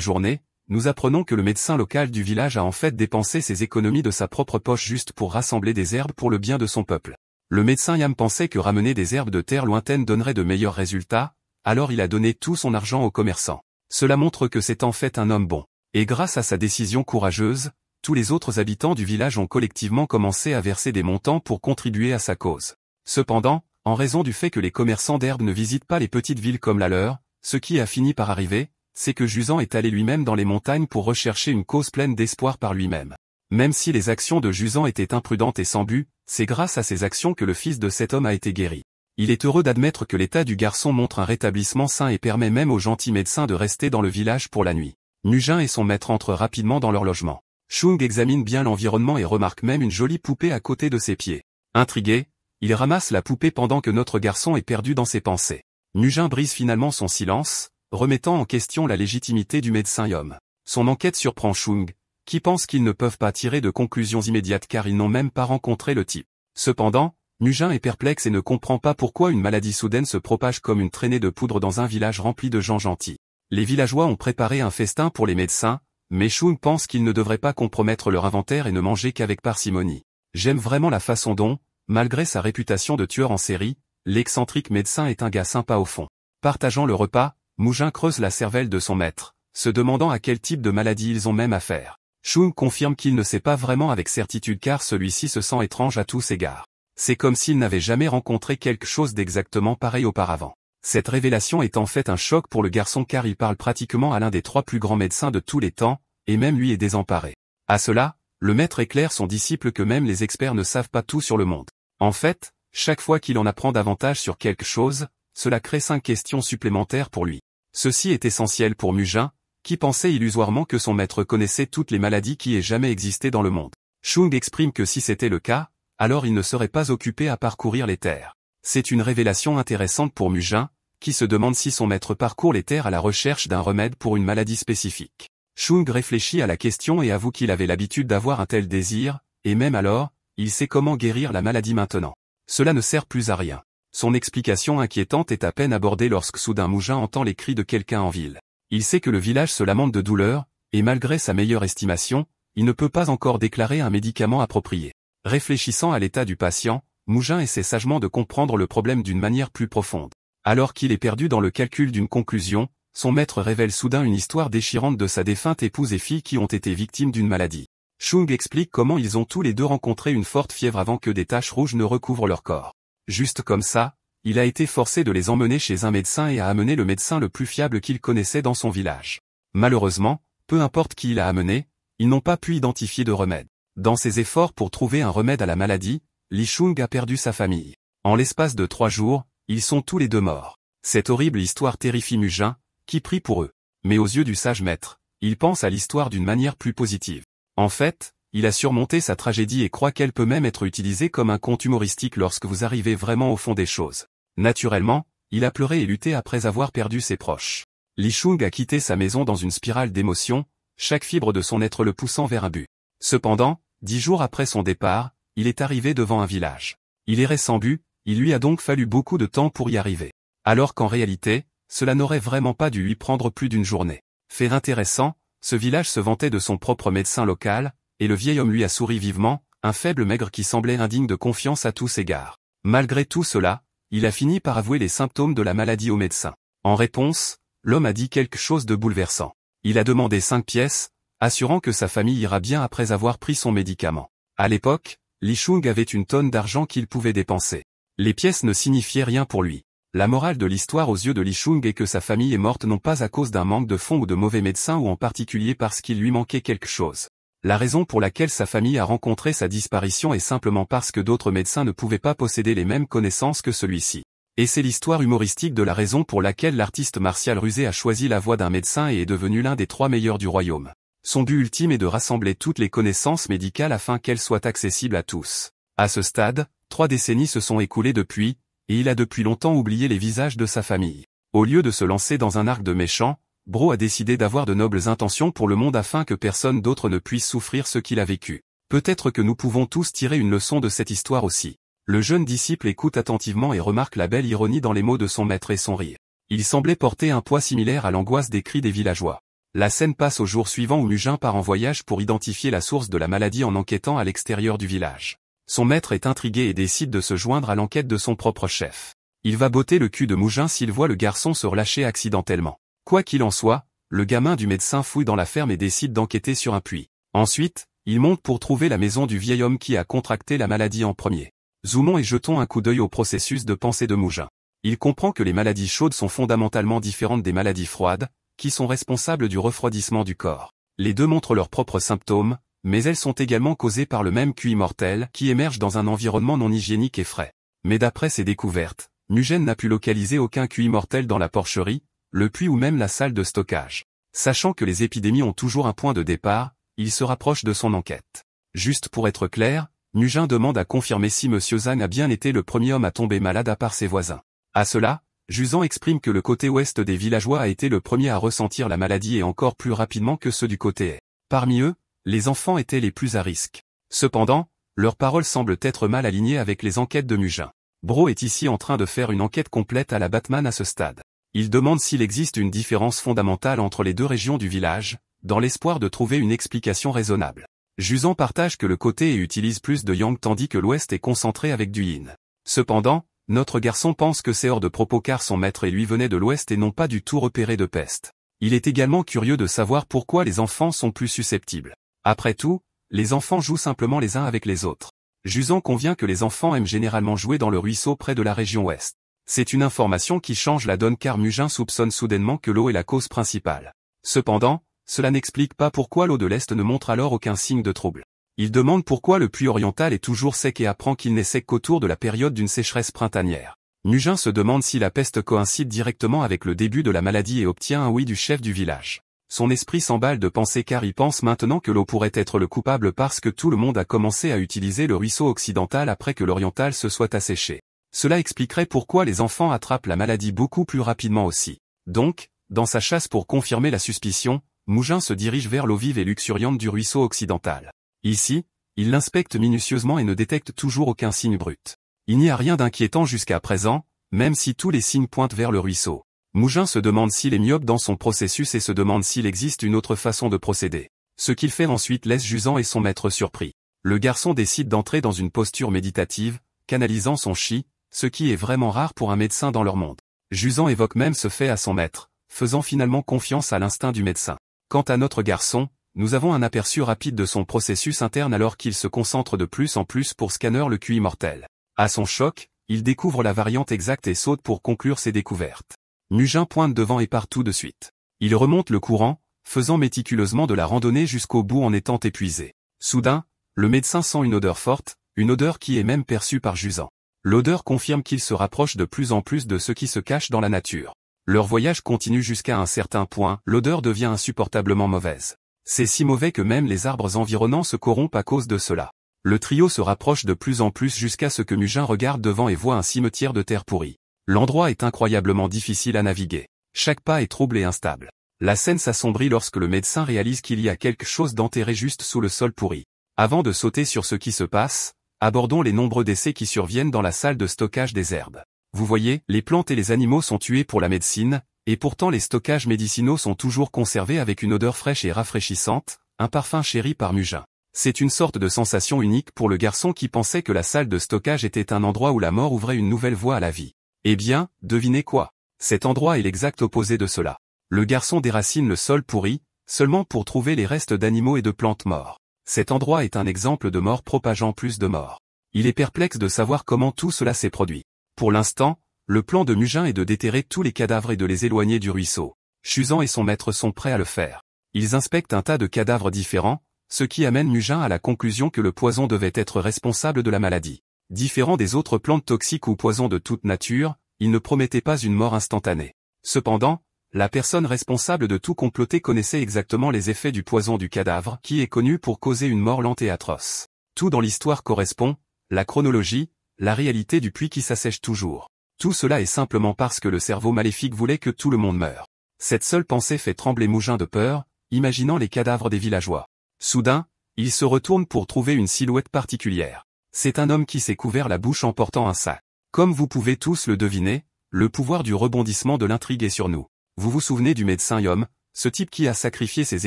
[SPEAKER 1] journée, nous apprenons que le médecin local du village a en fait dépensé ses économies de sa propre poche juste pour rassembler des herbes pour le bien de son peuple. Le médecin Yam pensait que ramener des herbes de terre lointaines donnerait de meilleurs résultats, alors il a donné tout son argent aux commerçants. Cela montre que c'est en fait un homme bon. Et grâce à sa décision courageuse, tous les autres habitants du village ont collectivement commencé à verser des montants pour contribuer à sa cause. Cependant, en raison du fait que les commerçants d'herbes ne visitent pas les petites villes comme la leur, ce qui a fini par arriver, c'est que Jusant est allé lui-même dans les montagnes pour rechercher une cause pleine d'espoir par lui-même. Même si les actions de Jusant étaient imprudentes et sans but, c'est grâce à ces actions que le fils de cet homme a été guéri. Il est heureux d'admettre que l'état du garçon montre un rétablissement sain et permet même au gentil médecin de rester dans le village pour la nuit. Mougin et son maître entrent rapidement dans leur logement. Shung examine bien l'environnement et remarque même une jolie poupée à côté de ses pieds. Intrigué, il ramasse la poupée pendant que notre garçon est perdu dans ses pensées. Mougin brise finalement son silence, remettant en question la légitimité du médecin Yom. Son enquête surprend Shung, qui pense qu'ils ne peuvent pas tirer de conclusions immédiates car ils n'ont même pas rencontré le type. Cependant, Mougin est perplexe et ne comprend pas pourquoi une maladie soudaine se propage comme une traînée de poudre dans un village rempli de gens gentils. Les villageois ont préparé un festin pour les médecins, mais Shung pense qu'ils ne devraient pas compromettre leur inventaire et ne manger qu'avec parcimonie. J'aime vraiment la façon dont, malgré sa réputation de tueur en série, l'excentrique médecin est un gars sympa au fond. Partageant le repas, Mougin creuse la cervelle de son maître, se demandant à quel type de maladie ils ont même affaire. Shung confirme qu'il ne sait pas vraiment avec certitude car celui-ci se sent étrange à tous égards. C'est comme s'il n'avait jamais rencontré quelque chose d'exactement pareil auparavant. Cette révélation est en fait un choc pour le garçon car il parle pratiquement à l'un des 3 plus grands médecins de tous les temps, et même lui est désemparé. À cela, le maître éclaire son disciple que même les experts ne savent pas tout sur le monde. En fait, chaque fois qu'il en apprend davantage sur quelque chose, cela crée 5 questions supplémentaires pour lui. Ceci est essentiel pour Mougin, qui pensait illusoirement que son maître connaissait toutes les maladies qui aient jamais existé dans le monde. Shung exprime que si c'était le cas, alors il ne serait pas occupé à parcourir les terres. C'est une révélation intéressante pour Mougin, qui se demande si son maître parcourt les terres à la recherche d'un remède pour une maladie spécifique. Shung réfléchit à la question et avoue qu'il avait l'habitude d'avoir un tel désir, et même alors, il sait comment guérir la maladie maintenant. Cela ne sert plus à rien. Son explication inquiétante est à peine abordée lorsque soudain Mougin entend les cris de quelqu'un en ville. Il sait que le village se lamente de douleur, et malgré sa meilleure estimation, il ne peut pas encore déclarer un médicament approprié. Réfléchissant à l'état du patient, Mougin essaie sagement de comprendre le problème d'une manière plus profonde. Alors qu'il est perdu dans le calcul d'une conclusion, son maître révèle soudain une histoire déchirante de sa défunte épouse et fille qui ont été victimes d'une maladie. Shung explique comment ils ont tous les deux rencontré une forte fièvre avant que des taches rouges ne recouvrent leur corps. Juste comme ça, il a été forcé de les emmener chez un médecin et a amené le médecin le plus fiable qu'il connaissait dans son village. Malheureusement, peu importe qui il a amené, ils n'ont pas pu identifier de remède. Dans ses efforts pour trouver un remède à la maladie, Li Shung a perdu sa famille. En l'espace de 3 jours, ils sont tous les deux morts. Cette horrible histoire terrifie Mougin, qui prie pour eux. Mais aux yeux du sage maître, il pense à l'histoire d'une manière plus positive. En fait, il a surmonté sa tragédie et croit qu'elle peut même être utilisée comme un conte humoristique lorsque vous arrivez vraiment au fond des choses. Naturellement, il a pleuré et lutté après avoir perdu ses proches. Li Shung a quitté sa maison dans une spirale d'émotions, chaque fibre de son être le poussant vers un but. Cependant, 10 jours après son départ, il est arrivé devant un village. Il errait sans but, il lui a donc fallu beaucoup de temps pour y arriver. Alors qu'en réalité, cela n'aurait vraiment pas dû lui prendre plus d'une journée. Fait intéressant, ce village se vantait de son propre médecin local, et le vieil homme lui a souri vivement, un faible maigre qui semblait indigne de confiance à tous égards. Malgré tout cela, il a fini par avouer les symptômes de la maladie au médecin. En réponse, l'homme a dit quelque chose de bouleversant. Il a demandé 5 pièces, assurant que sa famille ira bien après avoir pris son médicament. À l'époque, Li Shung avait une tonne d'argent qu'il pouvait dépenser. Les pièces ne signifiaient rien pour lui. La morale de l'histoire aux yeux de Li Shung est que sa famille est morte non pas à cause d'un manque de fonds ou de mauvais médecins ou en particulier parce qu'il lui manquait quelque chose. La raison pour laquelle sa famille a rencontré sa disparition est simplement parce que d'autres médecins ne pouvaient pas posséder les mêmes connaissances que celui-ci. Et c'est l'histoire humoristique de la raison pour laquelle l'artiste martial rusé a choisi la voie d'un médecin et est devenu l'un des 3 meilleurs du royaume. Son but ultime est de rassembler toutes les connaissances médicales afin qu'elles soient accessibles à tous. À ce stade, 3 décennies se sont écoulées depuis, et il a depuis longtemps oublié les visages de sa famille. Au lieu de se lancer dans un arc de méchant, Bro a décidé d'avoir de nobles intentions pour le monde afin que personne d'autre ne puisse souffrir ce qu'il a vécu. Peut-être que nous pouvons tous tirer une leçon de cette histoire aussi. Le jeune disciple écoute attentivement et remarque la belle ironie dans les mots de son maître et son rire. Il semblait porter un poids similaire à l'angoisse des cris des villageois. La scène passe au jour suivant où Mugin part en voyage pour identifier la source de la maladie en enquêtant à l'extérieur du village. Son maître est intrigué et décide de se joindre à l'enquête de son propre chef. Il va botter le cul de Mugin s'il voit le garçon se relâcher accidentellement. Quoi qu'il en soit, le gamin du médecin fouille dans la ferme et décide d'enquêter sur un puits. Ensuite, il monte pour trouver la maison du vieil homme qui a contracté la maladie en premier. Zoomons et jetons un coup d'œil au processus de pensée de Mugin. Il comprend que les maladies chaudes sont fondamentalement différentes des maladies froides, qui sont responsables du refroidissement du corps. Les deux montrent leurs propres symptômes, mais elles sont également causées par le même QI mortel qui émerge dans un environnement non hygiénique et frais. Mais d'après ses découvertes, Mugen n'a pu localiser aucun QI mortel dans la porcherie, le puits ou même la salle de stockage. Sachant que les épidémies ont toujours un point de départ, il se rapproche de son enquête. Juste pour être clair, Mugen demande à confirmer si Monsieur Zhang a bien été le premier homme à tomber malade à part ses voisins. À cela, Juzan exprime que le côté ouest des villageois a été le premier à ressentir la maladie et encore plus rapidement que ceux du côté est. Parmi eux, les enfants étaient les plus à risque. Cependant, leurs paroles semblent être mal alignées avec les enquêtes de Mugen. Bro est ici en train de faire une enquête complète à la Batman à ce stade. Il demande s'il existe une différence fondamentale entre les deux régions du village, dans l'espoir de trouver une explication raisonnable. Juzan partage que le côté utilise plus de yang tandis que l'ouest est concentré avec du yin. Cependant, notre garçon pense que c'est hors de propos car son maître et lui venaient de l'ouest et n'ont pas du tout repéré de peste. Il est également curieux de savoir pourquoi les enfants sont plus susceptibles. Après tout, les enfants jouent simplement les uns avec les autres. Juzan convient que les enfants aiment généralement jouer dans le ruisseau près de la région ouest. C'est une information qui change la donne car Mugen soupçonne soudainement que l'eau est la cause principale. Cependant, cela n'explique pas pourquoi l'eau de l'Est ne montre alors aucun signe de trouble. Il demande pourquoi le puits oriental est toujours sec et apprend qu'il n'est sec qu'autour de la période d'une sécheresse printanière. Mugen se demande si la peste coïncide directement avec le début de la maladie et obtient un oui du chef du village. Son esprit s'emballe de penser car il pense maintenant que l'eau pourrait être le coupable parce que tout le monde a commencé à utiliser le ruisseau occidental après que l'oriental se soit asséché. Cela expliquerait pourquoi les enfants attrapent la maladie beaucoup plus rapidement aussi. Donc, dans sa chasse pour confirmer la suspicion, Mugen se dirige vers l'eau vive et luxuriante du ruisseau occidental. Ici, il l'inspecte minutieusement et ne détecte toujours aucun signe brut. Il n'y a rien d'inquiétant jusqu'à présent, même si tous les signes pointent vers le ruisseau. Mugen se demande s'il est myope dans son processus et se demande s'il existe une autre façon de procéder. Ce qu'il fait ensuite laisse Juzan et son maître surpris. Le garçon décide d'entrer dans une posture méditative, canalisant son chi, ce qui est vraiment rare pour un médecin dans leur monde. Juzan évoque même ce fait à son maître, faisant finalement confiance à l'instinct du médecin. Quant à notre garçon, nous avons un aperçu rapide de son processus interne alors qu'il se concentre de plus en plus pour scanner le QI mortel. À son choc, il découvre la variante exacte et saute pour conclure ses découvertes. Mugen pointe devant et part tout de suite. Il remonte le courant, faisant méticuleusement de la randonnée jusqu'au bout en étant épuisé. Soudain, le médecin sent une odeur forte, une odeur qui est même perçue par Juzan. L'odeur confirme qu'il se rapproche de plus en plus de ce qui se cache dans la nature. Leur voyage continue jusqu'à un certain point, l'odeur devient insupportablement mauvaise. C'est si mauvais que même les arbres environnants se corrompent à cause de cela. Le trio se rapproche de plus en plus jusqu'à ce que Mugen regarde devant et voit un cimetière de terre pourrie. L'endroit est incroyablement difficile à naviguer. Chaque pas est trouble et instable. La scène s'assombrit lorsque le médecin réalise qu'il y a quelque chose d'enterré juste sous le sol pourri. Avant de sauter sur ce qui se passe, abordons les nombreux décès qui surviennent dans la salle de stockage des herbes. Vous voyez, les plantes et les animaux sont tués pour la médecine, et pourtant les stockages médicinaux sont toujours conservés avec une odeur fraîche et rafraîchissante, un parfum chéri par Mugin. C'est une sorte de sensation unique pour le garçon qui pensait que la salle de stockage était un endroit où la mort ouvrait une nouvelle voie à la vie. Eh bien, devinez quoi? Cet endroit est l'exact opposé de cela. Le garçon déracine le sol pourri, seulement pour trouver les restes d'animaux et de plantes morts. Cet endroit est un exemple de mort propageant plus de morts. Il est perplexe de savoir comment tout cela s'est produit. Pour l'instant, le plan de Mugin est de déterrer tous les cadavres et de les éloigner du ruisseau. Chuzan et son maître sont prêts à le faire. Ils inspectent un tas de cadavres différents, ce qui amène Mugin à la conclusion que le poison devait être responsable de la maladie. Différent des autres plantes toxiques ou poisons de toute nature, il ne promettait pas une mort instantanée. Cependant, la personne responsable de tout comploter connaissait exactement les effets du poison du cadavre qui est connu pour causer une mort lente et atroce. Tout dans l'histoire correspond, la chronologie, la réalité du puits qui s'assèche toujours. Tout cela est simplement parce que le cerveau maléfique voulait que tout le monde meure. Cette seule pensée fait trembler Mugin de peur, imaginant les cadavres des villageois. Soudain, il se retourne pour trouver une silhouette particulière. C'est un homme qui s'est couvert la bouche en portant un sac. Comme vous pouvez tous le deviner, le pouvoir du rebondissement de l'intrigue est sur nous. Vous vous souvenez du médecin Yom, ce type qui a sacrifié ses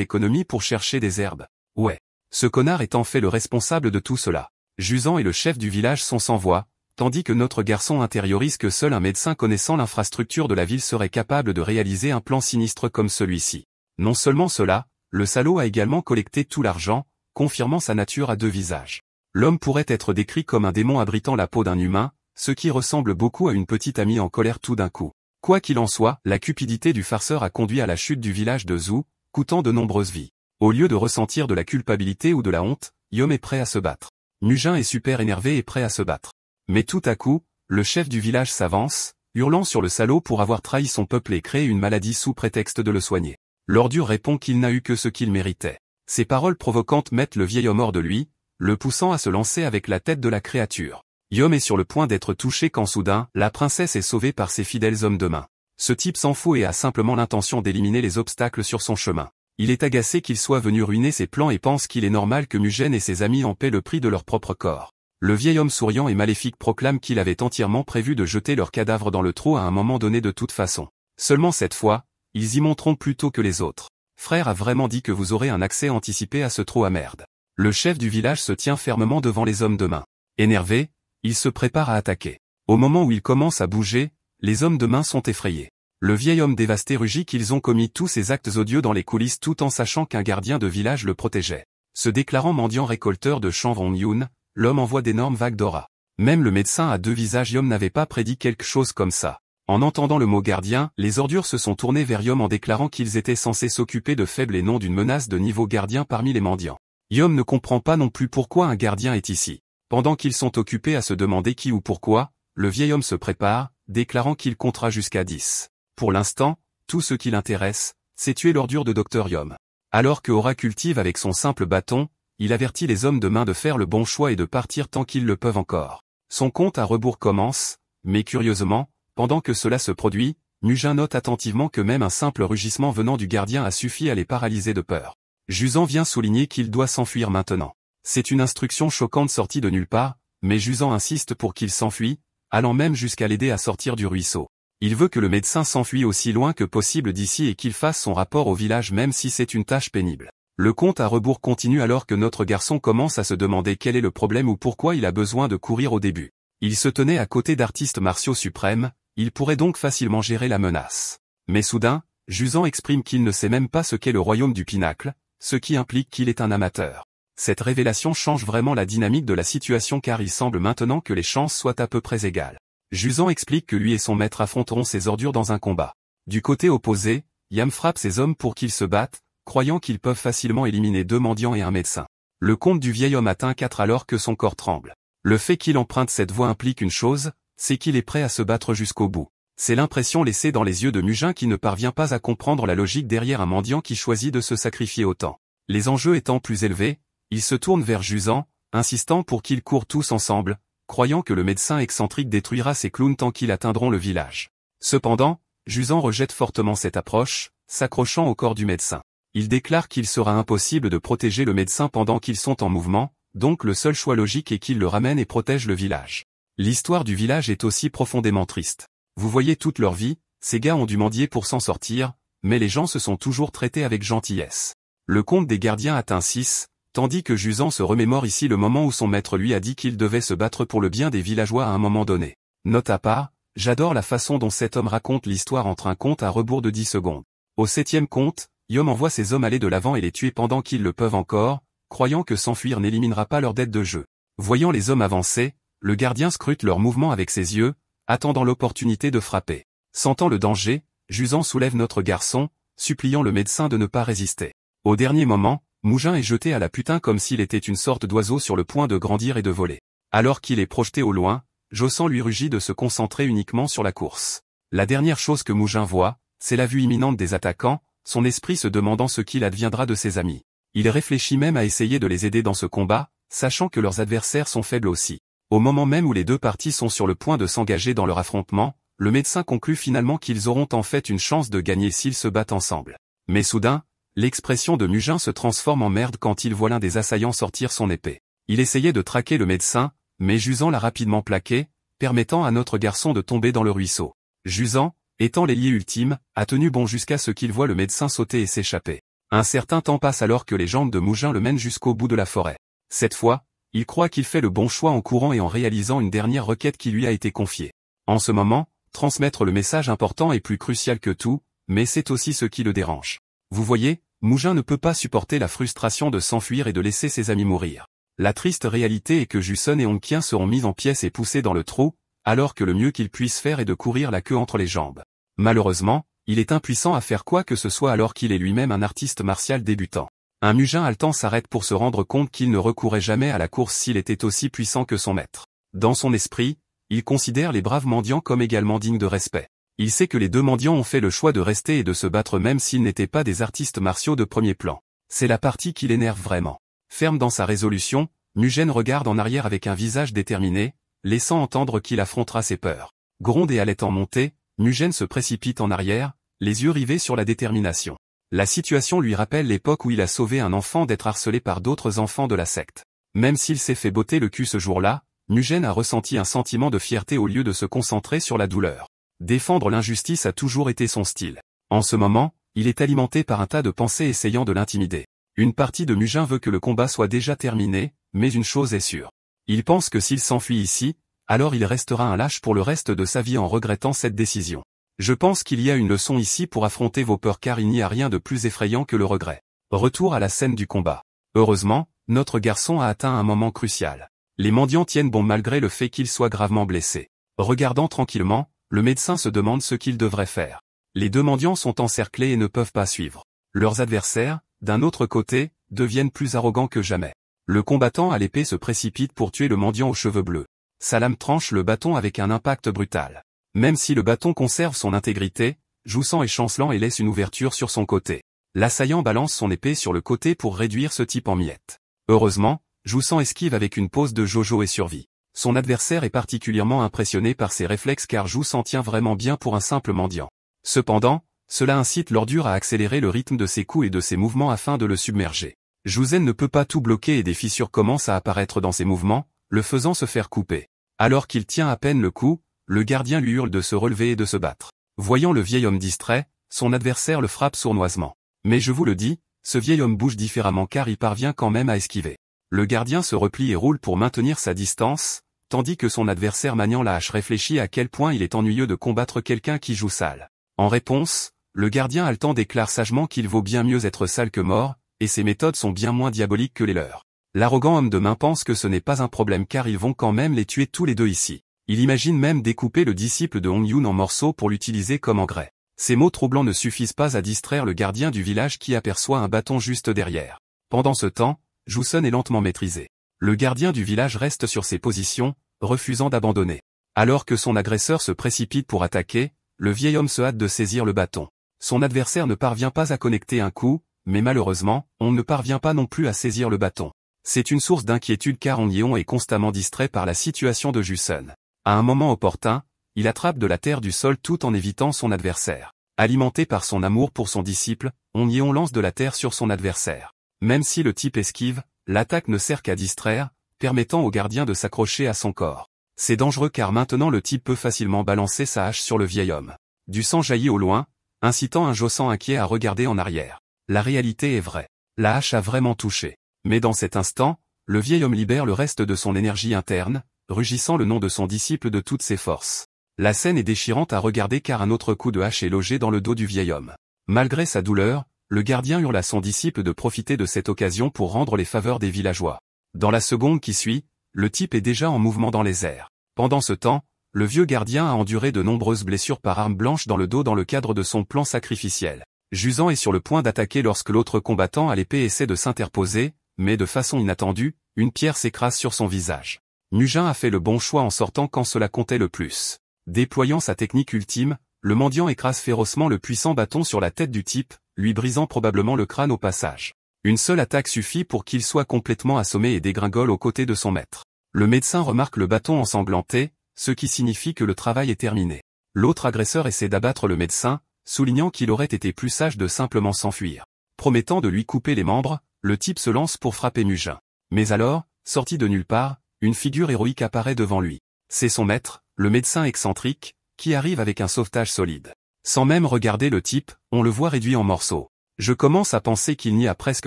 [SPEAKER 1] économies pour chercher des herbes? Ouais. Ce connard est en fait le responsable de tout cela. Jusant et le chef du village sont sans voix, tandis que notre garçon intériorise que seul un médecin connaissant l'infrastructure de la ville serait capable de réaliser un plan sinistre comme celui-ci. Non seulement cela, le salaud a également collecté tout l'argent, confirmant sa nature à deux visages. L'homme pourrait être décrit comme un démon abritant la peau d'un humain, ce qui ressemble beaucoup à une petite amie en colère tout d'un coup. Quoi qu'il en soit, la cupidité du farceur a conduit à la chute du village de Zou, coûtant de nombreuses vies. Au lieu de ressentir de la culpabilité ou de la honte, Yom est prêt à se battre. Mugin est super énervé et prêt à se battre. Mais tout à coup, le chef du village s'avance, hurlant sur le salaud pour avoir trahi son peuple et créé une maladie sous prétexte de le soigner. L'ordure répond qu'il n'a eu que ce qu'il méritait. Ces paroles provocantes mettent le vieil homme hors de lui, le poussant à se lancer avec la tête de la créature. Yom est sur le point d'être touché quand soudain, la princesse est sauvée par ses fidèles hommes de main. Ce type s'en fout et a simplement l'intention d'éliminer les obstacles sur son chemin. Il est agacé qu'il soit venu ruiner ses plans et pense qu'il est normal que Mugen et ses amis en paient le prix de leur propre corps. Le vieil homme souriant et maléfique proclame qu'il avait entièrement prévu de jeter leurs cadavres dans le trou à un moment donné de toute façon. Seulement cette fois, ils y monteront plus tôt que les autres. Frère a vraiment dit que vous aurez un accès anticipé à ce trou à merde. Le chef du village se tient fermement devant les hommes de main. Énervé, il se prépare à attaquer. Au moment où il commence à bouger, les hommes de main sont effrayés. Le vieil homme dévasté rugit qu'ils ont commis tous ces actes odieux dans les coulisses tout en sachant qu'un gardien de village le protégeait. Se déclarant mendiant récolteur de champs Wong Yun, l'homme envoie d'énormes vagues d'aura. Même le médecin à deux visages Yom n'avait pas prédit quelque chose comme ça. En entendant le mot gardien, les ordures se sont tournées vers Yom en déclarant qu'ils étaient censés s'occuper de faibles et non d'une menace de niveau gardien parmi les mendiants. Yom ne comprend pas non plus pourquoi un gardien est ici. Pendant qu'ils sont occupés à se demander qui ou pourquoi, le vieil homme se prépare, déclarant qu'il comptera jusqu'à 10. Pour l'instant, tout ce qui l'intéresse, c'est tuer l'ordure de Dr Yom. Alors que Aura cultive avec son simple bâton, il avertit les hommes de main de faire le bon choix et de partir tant qu'ils le peuvent encore. Son compte à rebours commence, mais curieusement, pendant que cela se produit, Mugin note attentivement que même un simple rugissement venant du gardien a suffi à les paralyser de peur. Jusant vient souligner qu'il doit s'enfuir maintenant. C'est une instruction choquante sortie de nulle part, mais Jusant insiste pour qu'il s'enfuit, allant même jusqu'à l'aider à sortir du ruisseau. Il veut que le médecin s'enfuit aussi loin que possible d'ici et qu'il fasse son rapport au village même si c'est une tâche pénible. Le compte à rebours continue alors que notre garçon commence à se demander quel est le problème ou pourquoi il a besoin de courir au début. Il se tenait à côté d'artistes martiaux suprêmes, il pourrait donc facilement gérer la menace. Mais soudain, Jusant exprime qu'il ne sait même pas ce qu'est le royaume du pinacle, ce qui implique qu'il est un amateur. Cette révélation change vraiment la dynamique de la situation car il semble maintenant que les chances soient à peu près égales. Jusant explique que lui et son maître affronteront ces ordures dans un combat. Du côté opposé, Yam frappe ses hommes pour qu'ils se battent, croyant qu'ils peuvent facilement éliminer 2 mendiants et un médecin. Le compte du vieil homme atteint 4 alors que son corps tremble. Le fait qu'il emprunte cette voie implique une chose, c'est qu'il est prêt à se battre jusqu'au bout. C'est l'impression laissée dans les yeux de Mugin qui ne parvient pas à comprendre la logique derrière un mendiant qui choisit de se sacrifier autant. Les enjeux étant plus élevés, il se tourne vers Jusant, insistant pour qu'ils courent tous ensemble, croyant que le médecin excentrique détruira ces clowns tant qu'ils atteindront le village. Cependant, Jusant rejette fortement cette approche, s'accrochant au corps du médecin. Il déclare qu'il sera impossible de protéger le médecin pendant qu'ils sont en mouvement, donc le seul choix logique est qu'il le ramène et protège le village. L'histoire du village est aussi profondément triste. Vous voyez toute leur vie, ces gars ont dû mendier pour s'en sortir, mais les gens se sont toujours traités avec gentillesse. Le compte des gardiens atteint 6, tandis que Jusant se remémore ici le moment où son maître lui a dit qu'il devait se battre pour le bien des villageois à un moment donné. Note à part, j'adore la façon dont cet homme raconte l'histoire entre un conte à rebours de 10 secondes. Au 7e conte, Yom envoie ses hommes aller de l'avant et les tuer pendant qu'ils le peuvent encore, croyant que s'enfuir n'éliminera pas leur dette de jeu. Voyant les hommes avancer, le gardien scrute leurs mouvements avec ses yeux, attendant l'opportunité de frapper. Sentant le danger, Jusant soulève notre garçon, suppliant le médecin de ne pas résister. Au dernier moment, Mougin est jeté à la putain comme s'il était une sorte d'oiseau sur le point de grandir et de voler. Alors qu'il est projeté au loin, Jossant lui rugit de se concentrer uniquement sur la course. La dernière chose que Mougin voit, c'est la vue imminente des attaquants, son esprit se demandant ce qu'il adviendra de ses amis. Il réfléchit même à essayer de les aider dans ce combat, sachant que leurs adversaires sont faibles aussi. Au moment même où les deux parties sont sur le point de s'engager dans leur affrontement, le médecin conclut finalement qu'ils auront en fait une chance de gagner s'ils se battent ensemble. Mais soudain, l'expression de Mugin se transforme en merde quand il voit l'un des assaillants sortir son épée. Il essayait de traquer le médecin, mais Jusant l'a rapidement plaqué, permettant à notre garçon de tomber dans le ruisseau. Jusant, étant l'ailier ultime, a tenu bon jusqu'à ce qu'il voie le médecin sauter et s'échapper. Un certain temps passe alors que les jambes de Mougin le mènent jusqu'au bout de la forêt. Cette fois, il croit qu'il fait le bon choix en courant et en réalisant une dernière requête qui lui a été confiée. En ce moment, transmettre le message important est plus crucial que tout, mais c'est aussi ce qui le dérange. Vous voyez, Mougin ne peut pas supporter la frustration de s'enfuir et de laisser ses amis mourir. La triste réalité est que Jusson et Onkien seront mis en pièces et poussés dans le trou, alors que le mieux qu'ils puissent faire est de courir la queue entre les jambes. Malheureusement, il est impuissant à faire quoi que ce soit alors qu'il est lui-même un artiste martial débutant. Un Mugin haletant s'arrête pour se rendre compte qu'il ne recourrait jamais à la course s'il était aussi puissant que son maître. Dans son esprit, il considère les braves mendiants comme également dignes de respect. Il sait que les deux mendiants ont fait le choix de rester et de se battre même s'ils n'étaient pas des artistes martiaux de premier plan. C'est la partie qui l'énerve vraiment. Ferme dans sa résolution, Mugen regarde en arrière avec un visage déterminé, laissant entendre qu'il affrontera ses peurs. Gronde et haletant montée, Mugen se précipite en arrière, les yeux rivés sur la détermination. La situation lui rappelle l'époque où il a sauvé un enfant d'être harcelé par d'autres enfants de la secte. Même s'il s'est fait botter le cul ce jour-là, Mugen a ressenti un sentiment de fierté au lieu de se concentrer sur la douleur. Défendre l'injustice a toujours été son style. En ce moment, il est alimenté par un tas de pensées essayant de l'intimider. Une partie de Mugen veut que le combat soit déjà terminé, mais une chose est sûre. Il pense que s'il s'enfuit ici, alors il restera un lâche pour le reste de sa vie en regrettant cette décision. Je pense qu'il y a une leçon ici pour affronter vos peurs car il n'y a rien de plus effrayant que le regret. Retour à la scène du combat. Heureusement, notre garçon a atteint un moment crucial. Les mendiants tiennent bon malgré le fait qu'il soit gravement blessé. Regardant tranquillement, le médecin se demande ce qu'il devrait faire. Les deux mendiants sont encerclés et ne peuvent pas suivre. Leurs adversaires, d'un autre côté, deviennent plus arrogants que jamais. Le combattant à l'épée se précipite pour tuer le mendiant aux cheveux bleus. Sa lame tranche le bâton avec un impact brutal. Même si le bâton conserve son intégrité, jouissant et chancelant et laisse une ouverture sur son côté. L'assaillant balance son épée sur le côté pour réduire ce type en miettes. Heureusement, Joussant esquive avec une pose de Jojo et survit. Son adversaire est particulièrement impressionné par ses réflexes car Joussant tient vraiment bien pour un simple mendiant. Cependant, cela incite l'ordure à accélérer le rythme de ses coups et de ses mouvements afin de le submerger. Jouzen ne peut pas tout bloquer et des fissures commencent à apparaître dans ses mouvements, le faisant se faire couper. Alors qu'il tient à peine le coup, le gardien lui hurle de se relever et de se battre. Voyant le vieil homme distrait, son adversaire le frappe sournoisement. Mais je vous le dis, ce vieil homme bouge différemment car il parvient quand même à esquiver. Le gardien se replie et roule pour maintenir sa distance, tandis que son adversaire maniant la hache réfléchit à quel point il est ennuyeux de combattre quelqu'un qui joue sale. En réponse, le gardien haletant déclare sagement qu'il vaut bien mieux être sale que mort, et ses méthodes sont bien moins diaboliques que les leurs. L'arrogant homme de main pense que ce n'est pas un problème car ils vont quand même les tuer tous les deux ici. Il imagine même découper le disciple de Hong Yun en morceaux pour l'utiliser comme engrais. Ces mots troublants ne suffisent pas à distraire le gardien du village qui aperçoit un bâton juste derrière. Pendant ce temps, Jousson est lentement maîtrisé. Le gardien du village reste sur ses positions, refusant d'abandonner. Alors que son agresseur se précipite pour attaquer, le vieil homme se hâte de saisir le bâton. Son adversaire ne parvient pas à connecter un coup, mais malheureusement, on ne parvient pas non plus à saisir le bâton. C'est une source d'inquiétude car On Yeon est constamment distrait par la situation de Jusun. À un moment opportun, il attrape de la terre du sol tout en évitant son adversaire. Alimenté par son amour pour son disciple, On Yeon lance de la terre sur son adversaire. Même si le type esquive, l'attaque ne sert qu'à distraire, permettant au gardien de s'accrocher à son corps. C'est dangereux car maintenant le type peut facilement balancer sa hache sur le vieil homme. Du sang jaillit au loin, incitant un Joseon inquiet à regarder en arrière. La réalité est vraie. La hache a vraiment touché. Mais dans cet instant, le vieil homme libère le reste de son énergie interne, rugissant le nom de son disciple de toutes ses forces. La scène est déchirante à regarder car un autre coup de hache est logé dans le dos du vieil homme. Malgré sa douleur, le gardien hurle à son disciple de profiter de cette occasion pour rendre les faveurs des villageois. Dans la seconde qui suit, le type est déjà en mouvement dans les airs. Pendant ce temps, le vieux gardien a enduré de nombreuses blessures par arme blanche dans le dos dans le cadre de son plan sacrificiel. Jusan est sur le point d'attaquer lorsque l'autre combattant à l'épée essaie de s'interposer, mais de façon inattendue, une pierre s'écrase sur son visage. Mujin a fait le bon choix en sortant quand cela comptait le plus. Déployant sa technique ultime, le mendiant écrase férocement le puissant bâton sur la tête du type, lui brisant probablement le crâne au passage. Une seule attaque suffit pour qu'il soit complètement assommé et dégringole aux côtés de son maître. Le médecin remarque le bâton ensanglanté, ce qui signifie que le travail est terminé. L'autre agresseur essaie d'abattre le médecin, soulignant qu'il aurait été plus sage de simplement s'enfuir. Promettant de lui couper les membres, le type se lance pour frapper Mujin. Mais alors, sorti de nulle part, une figure héroïque apparaît devant lui. C'est son maître, le médecin excentrique, qui arrive avec un sauvetage solide. Sans même regarder le type, on le voit réduit en morceaux. Je commence à penser qu'il n'y a presque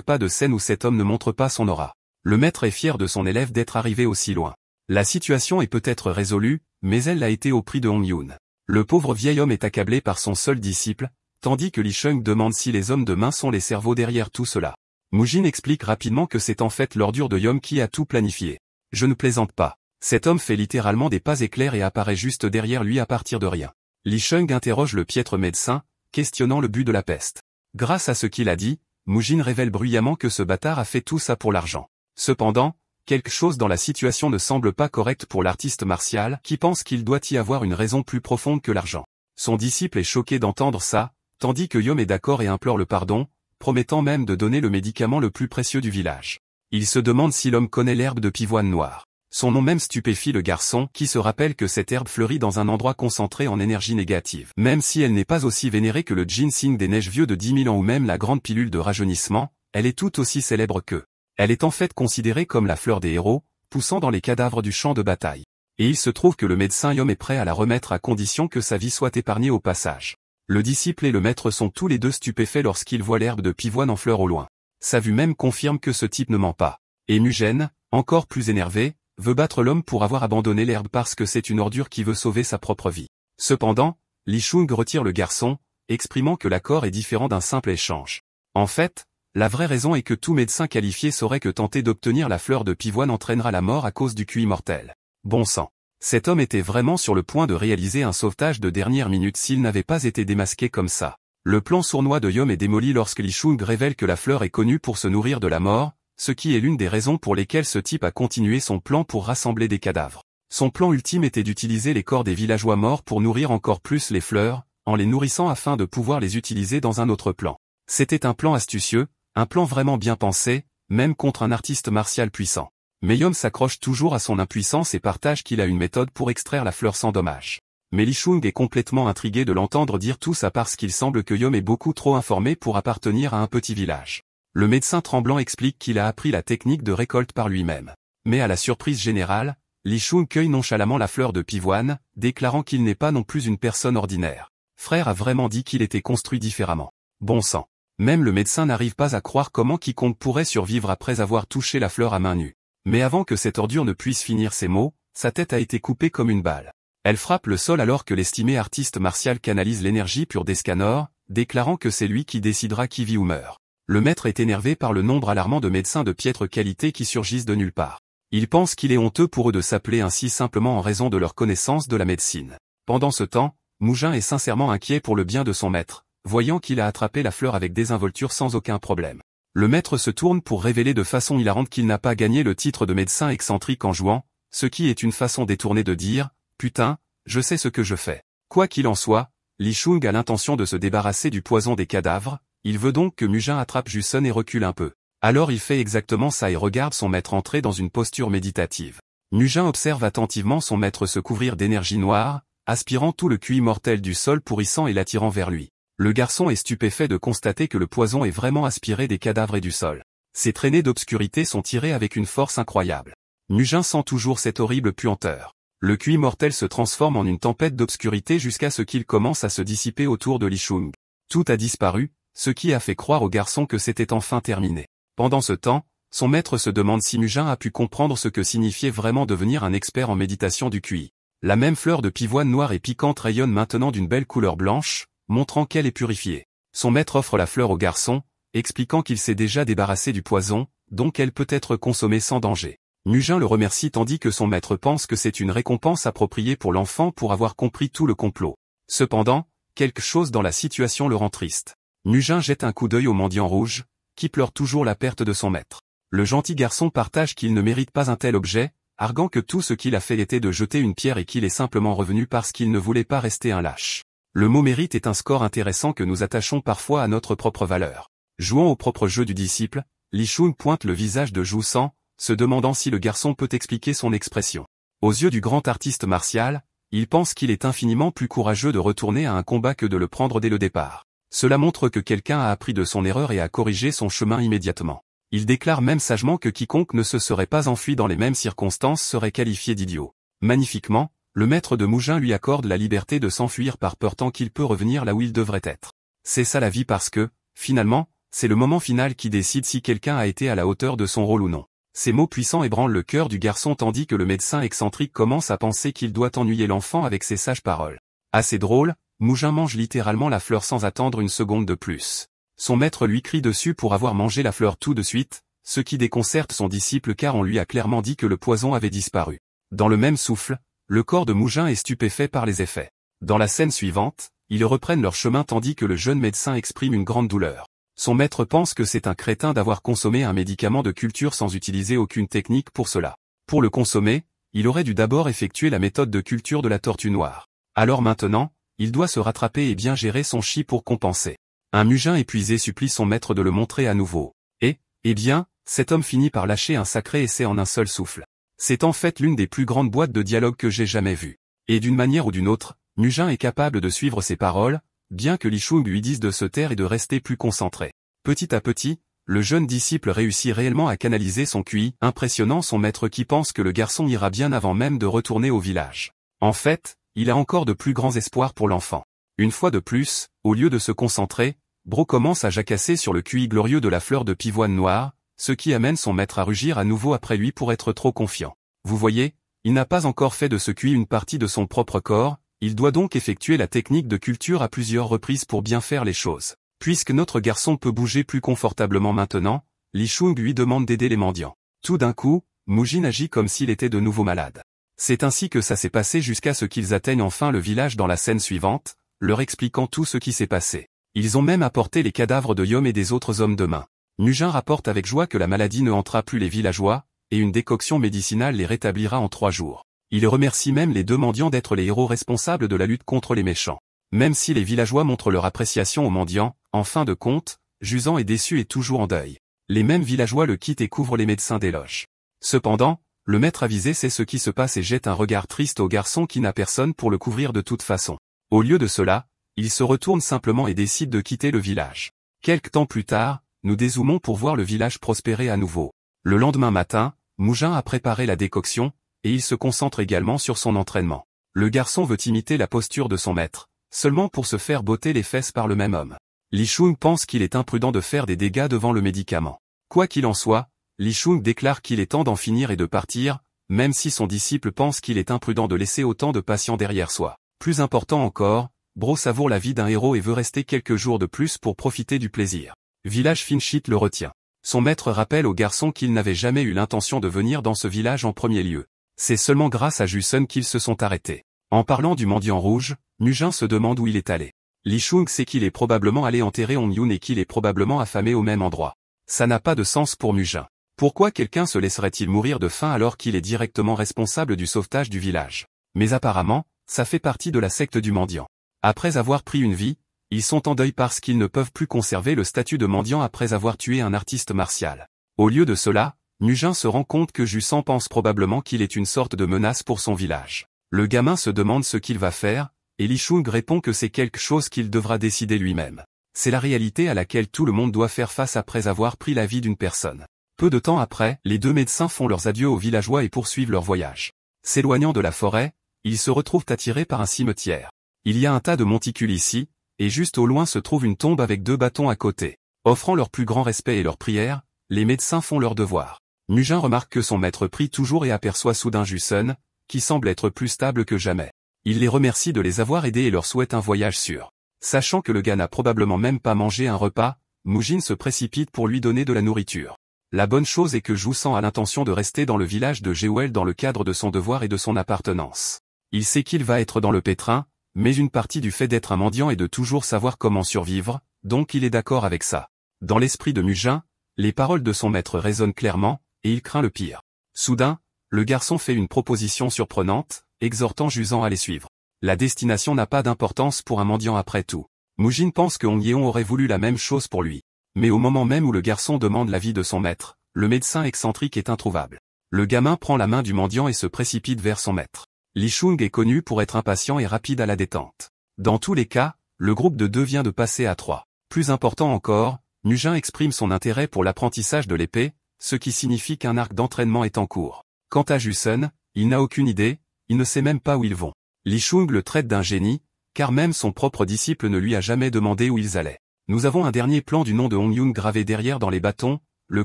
[SPEAKER 1] pas de scène où cet homme ne montre pas son aura. Le maître est fier de son élève d'être arrivé aussi loin. La situation est peut-être résolue, mais elle l'a été au prix de Hong Yoon. Le pauvre vieil homme est accablé par son seul disciple, tandis que Lee Chung demande si les hommes de main sont les cerveaux derrière tout cela. Mujin explique rapidement que c'est en fait l'ordure de Yom qui a tout planifié. Je ne plaisante pas. Cet homme fait littéralement des pas éclairs et apparaît juste derrière lui à partir de rien. Lee Chung interroge le piètre médecin, questionnant le but de la peste. Grâce à ce qu'il a dit, Mujin révèle bruyamment que ce bâtard a fait tout ça pour l'argent. Cependant, quelque chose dans la situation ne semble pas correct pour l'artiste martial qui pense qu'il doit y avoir une raison plus profonde que l'argent. Son disciple est choqué d'entendre ça, tandis que Yom est d'accord et implore le pardon, promettant même de donner le médicament le plus précieux du village. Il se demande si l'homme connaît l'herbe de pivoine noire. Son nom même stupéfie le garçon qui se rappelle que cette herbe fleurit dans un endroit concentré en énergie négative. Même si elle n'est pas aussi vénérée que le ginseng des neiges vieux de 10 000 ans ou même la grande pilule de rajeunissement, elle est tout aussi célèbre qu'eux. Elle est en fait considérée comme la fleur des héros, poussant dans les cadavres du champ de bataille. Et il se trouve que le médecin Yom est prêt à la remettre à condition que sa vie soit épargnée au passage. Le disciple et le maître sont tous les deux stupéfaits lorsqu'ils voient l'herbe de pivoine en fleur au loin. Sa vue même confirme que ce type ne ment pas. Et Mujin, encore plus énervé, veut battre l'homme pour avoir abandonné l'herbe parce que c'est une ordure qui veut sauver sa propre vie. Cependant, Lee Chung retire le garçon, exprimant que l'accord est différent d'un simple échange. En fait, la vraie raison est que tout médecin qualifié saurait que tenter d'obtenir la fleur de pivoine entraînera la mort à cause du QI mortel. Bon sang. Cet homme était vraiment sur le point de réaliser un sauvetage de dernière minute s'il n'avait pas été démasqué comme ça. Le plan sournois de Yom est démoli lorsque Lee Chung révèle que la fleur est connue pour se nourrir de la mort, ce qui est l'une des raisons pour lesquelles ce type a continué son plan pour rassembler des cadavres. Son plan ultime était d'utiliser les corps des villageois morts pour nourrir encore plus les fleurs, en les nourrissant afin de pouvoir les utiliser dans un autre plan. C'était un plan astucieux, un plan vraiment bien pensé, même contre un artiste martial puissant. Mais Yom s'accroche toujours à son impuissance et partage qu'il a une méthode pour extraire la fleur sans dommage. Mais Lee Chung est complètement intrigué de l'entendre dire tout ça parce qu'il semble que Yom est beaucoup trop informé pour appartenir à un petit village. Le médecin tremblant explique qu'il a appris la technique de récolte par lui-même. Mais à la surprise générale, Lee Chung cueille nonchalamment la fleur de pivoine, déclarant qu'il n'est pas non plus une personne ordinaire. Frère a vraiment dit qu'il était construit différemment. Bon sang. Même le médecin n'arrive pas à croire comment quiconque pourrait survivre après avoir touché la fleur à main nue. Mais avant que cette ordure ne puisse finir ses mots, sa tête a été coupée comme une balle. Elle frappe le sol alors que l'estimé artiste martial canalise l'énergie pure d'Escanor, déclarant que c'est lui qui décidera qui vit ou meurt. Le maître est énervé par le nombre alarmant de médecins de piètre qualité qui surgissent de nulle part. Il pense qu'il est honteux pour eux de s'appeler ainsi simplement en raison de leur connaissance de la médecine. Pendant ce temps, Mujin est sincèrement inquiet pour le bien de son maître, voyant qu'il a attrapé la fleur avec désinvolture sans aucun problème. Le maître se tourne pour révéler de façon hilarante qu'il n'a pas gagné le titre de médecin excentrique en jouant, ce qui est une façon détournée de dire « Putain, je sais ce que je fais ». Quoi qu'il en soit, Lee Chung a l'intention de se débarrasser du poison des cadavres, il veut donc que Mujin attrape Jusun et recule un peu. Alors il fait exactement ça et regarde son maître entrer dans une posture méditative. Mujin observe attentivement son maître se couvrir d'énergie noire, aspirant tout le QI mortel du sol pourrissant et l'attirant vers lui. Le garçon est stupéfait de constater que le poison est vraiment aspiré des cadavres et du sol. Ces traînées d'obscurité sont tirées avec une force incroyable. Mujin sent toujours cette horrible puanteur. Le QI mortel se transforme en une tempête d'obscurité jusqu'à ce qu'il commence à se dissiper autour de Li Shun. Tout a disparu, ce qui a fait croire au garçon que c'était enfin terminé. Pendant ce temps, son maître se demande si Mujin a pu comprendre ce que signifiait vraiment devenir un expert en méditation du QI. La même fleur de pivoine noire et piquante rayonne maintenant d'une belle couleur blanche, montrant qu'elle est purifiée. Son maître offre la fleur au garçon, expliquant qu'il s'est déjà débarrassé du poison, donc elle peut être consommée sans danger. Mujin le remercie tandis que son maître pense que c'est une récompense appropriée pour l'enfant pour avoir compris tout le complot. Cependant, quelque chose dans la situation le rend triste. Mujin jette un coup d'œil au mendiant rouge, qui pleure toujours la perte de son maître. Le gentil garçon partage qu'il ne mérite pas un tel objet, arguant que tout ce qu'il a fait était de jeter une pierre et qu'il est simplement revenu parce qu'il ne voulait pas rester un lâche. Le mot mérite est un score intéressant que nous attachons parfois à notre propre valeur. Jouant au propre jeu du disciple, Li Shun pointe le visage de Zhu San, se demandant si le garçon peut expliquer son expression. Aux yeux du grand artiste martial, il pense qu'il est infiniment plus courageux de retourner à un combat que de le prendre dès le départ. Cela montre que quelqu'un a appris de son erreur et a corrigé son chemin immédiatement. Il déclare même sagement que quiconque ne se serait pas enfui dans les mêmes circonstances serait qualifié d'idiot. Magnifiquement, le maître de Mujin lui accorde la liberté de s'enfuir par peur tant qu'il peut revenir là où il devrait être. C'est ça la vie parce que, finalement, c'est le moment final qui décide si quelqu'un a été à la hauteur de son rôle ou non. Ces mots puissants ébranlent le cœur du garçon tandis que le médecin excentrique commence à penser qu'il doit ennuyer l'enfant avec ses sages paroles. Assez drôle, Mujin mange littéralement la fleur sans attendre une seconde de plus. Son maître lui crie dessus pour avoir mangé la fleur tout de suite, ce qui déconcerte son disciple car on lui a clairement dit que le poison avait disparu. Dans le même souffle, le corps de Mujin est stupéfait par les effets. Dans la scène suivante, ils reprennent leur chemin tandis que le jeune médecin exprime une grande douleur. Son maître pense que c'est un crétin d'avoir consommé un médicament de culture sans utiliser aucune technique pour cela. Pour le consommer, il aurait dû d'abord effectuer la méthode de culture de la tortue noire. Alors maintenant, il doit se rattraper et bien gérer son chi pour compenser. Un Mujin épuisé supplie son maître de le montrer à nouveau. Eh bien, cet homme finit par lâcher un sacré essai en un seul souffle. C'est en fait l'une des plus grandes boîtes de dialogue que j'ai jamais vues. Et d'une manière ou d'une autre, Mujin est capable de suivre ses paroles, bien que Li Shun lui dise de se taire et de rester plus concentré. Petit à petit, le jeune disciple réussit réellement à canaliser son QI, impressionnant son maître qui pense que le garçon ira bien avant même de retourner au village. En fait, il a encore de plus grands espoirs pour l'enfant. Une fois de plus, au lieu de se concentrer, Bro commence à jacasser sur le QI glorieux de la fleur de pivoine noire, ce qui amène son maître à rugir à nouveau après lui pour être trop confiant. Vous voyez, il n'a pas encore fait de ce QI une partie de son propre corps, il doit donc effectuer la technique de culture à plusieurs reprises pour bien faire les choses. Puisque notre garçon peut bouger plus confortablement maintenant, Li Shun lui demande d'aider les mendiants. Tout d'un coup, Mujin agit comme s'il était de nouveau malade. C'est ainsi que ça s'est passé jusqu'à ce qu'ils atteignent enfin le village dans la scène suivante, leur expliquant tout ce qui s'est passé. Ils ont même apporté les cadavres de Yom et des autres hommes de main. Mujin rapporte avec joie que la maladie ne hantera plus les villageois, et une décoction médicinale les rétablira en 3 jours. Il remercie même les 2 mendiants d'être les héros responsables de la lutte contre les méchants. Même si les villageois montrent leur appréciation aux mendiants, en fin de compte, Jusant est déçu et toujours en deuil. Les mêmes villageois le quittent et couvrent les médecins d'éloges. Cependant, le maître avisé sait ce qui se passe et jette un regard triste au garçon qui n'a personne pour le couvrir de toute façon. Au lieu de cela, il se retourne simplement et décide de quitter le village. Quelque temps plus tard, nous dézoomons pour voir le village prospérer à nouveau. Le lendemain matin, Mujin a préparé la décoction, et il se concentre également sur son entraînement. Le garçon veut imiter la posture de son maître, seulement pour se faire botter les fesses par le même homme. Li Shun pense qu'il est imprudent de faire des dégâts devant le médicament. Quoi qu'il en soit, Li Shun déclare qu'il est temps d'en finir et de partir, même si son disciple pense qu'il est imprudent de laisser autant de patients derrière soi. Plus important encore, Bro savoure la vie d'un héros et veut rester quelques jours de plus pour profiter du plaisir. Village Finchit le retient. Son maître rappelle au garçon qu'il n'avait jamais eu l'intention de venir dans ce village en premier lieu. C'est seulement grâce à Jusun qu'ils se sont arrêtés. En parlant du mendiant rouge, Mujin se demande où il est allé. Li Shun sait qu'il est probablement allé enterrer Hong Yun et qu'il est probablement affamé au même endroit. Ça n'a pas de sens pour Mujin. Pourquoi quelqu'un se laisserait-il mourir de faim alors qu'il est directement responsable du sauvetage du village? Mais apparemment, ça fait partie de la secte du mendiant. Après avoir pris une vie, Ils sont en deuil parce qu'ils ne peuvent plus conserver le statut de mendiant après avoir tué un artiste martial. Au lieu de cela, Mujin se rend compte que Jussan pense probablement qu'il est une sorte de menace pour son village. Le gamin se demande ce qu'il va faire, et Li Shung répond que c'est quelque chose qu'il devra décider lui-même. C'est la réalité à laquelle tout le monde doit faire face après avoir pris la vie d'une personne. Peu de temps après, les deux médecins font leurs adieux aux villageois et poursuivent leur voyage. S'éloignant de la forêt, ils se retrouvent attirés par un cimetière. Il y a un tas de monticules ici, et juste au loin se trouve une tombe avec 2 bâtons à côté. Offrant leur plus grand respect et leur prière, les médecins font leur devoir. Mujin remarque que son maître prie toujours et aperçoit soudain Jussan, qui semble être plus stable que jamais. Il les remercie de les avoir aidés et leur souhaite un voyage sûr. Sachant que le gars n'a probablement même pas mangé un repas, Mujin se précipite pour lui donner de la nourriture. La bonne chose est que Jussan a l'intention de rester dans le village de Jewel dans le cadre de son devoir et de son appartenance. Il sait qu'il va être dans le pétrin, mais une partie du fait d'être un mendiant est de toujours savoir comment survivre, donc il est d'accord avec ça. Dans l'esprit de Mujin, les paroles de son maître résonnent clairement, et il craint le pire. Soudain, le garçon fait une proposition surprenante, exhortant Jussan à les suivre. La destination n'a pas d'importance pour un mendiant après tout. Mujin pense que Hong Yeon aurait voulu la même chose pour lui. Mais au moment même où le garçon demande l'avis de son maître, le médecin excentrique est introuvable. Le gamin prend la main du mendiant et se précipite vers son maître. Li Shung est connu pour être impatient et rapide à la détente. Dans tous les cas, le groupe de 2 vient de passer à 3. Plus important encore, Mujin exprime son intérêt pour l'apprentissage de l'épée, ce qui signifie qu'un arc d'entraînement est en cours. Quant à Jussan, il n'a aucune idée, il ne sait même pas où ils vont. Li Shung le traite d'un génie, car même son propre disciple ne lui a jamais demandé où ils allaient. Nous avons un dernier plan du nom de Hong Yun gravé derrière dans les bâtons, le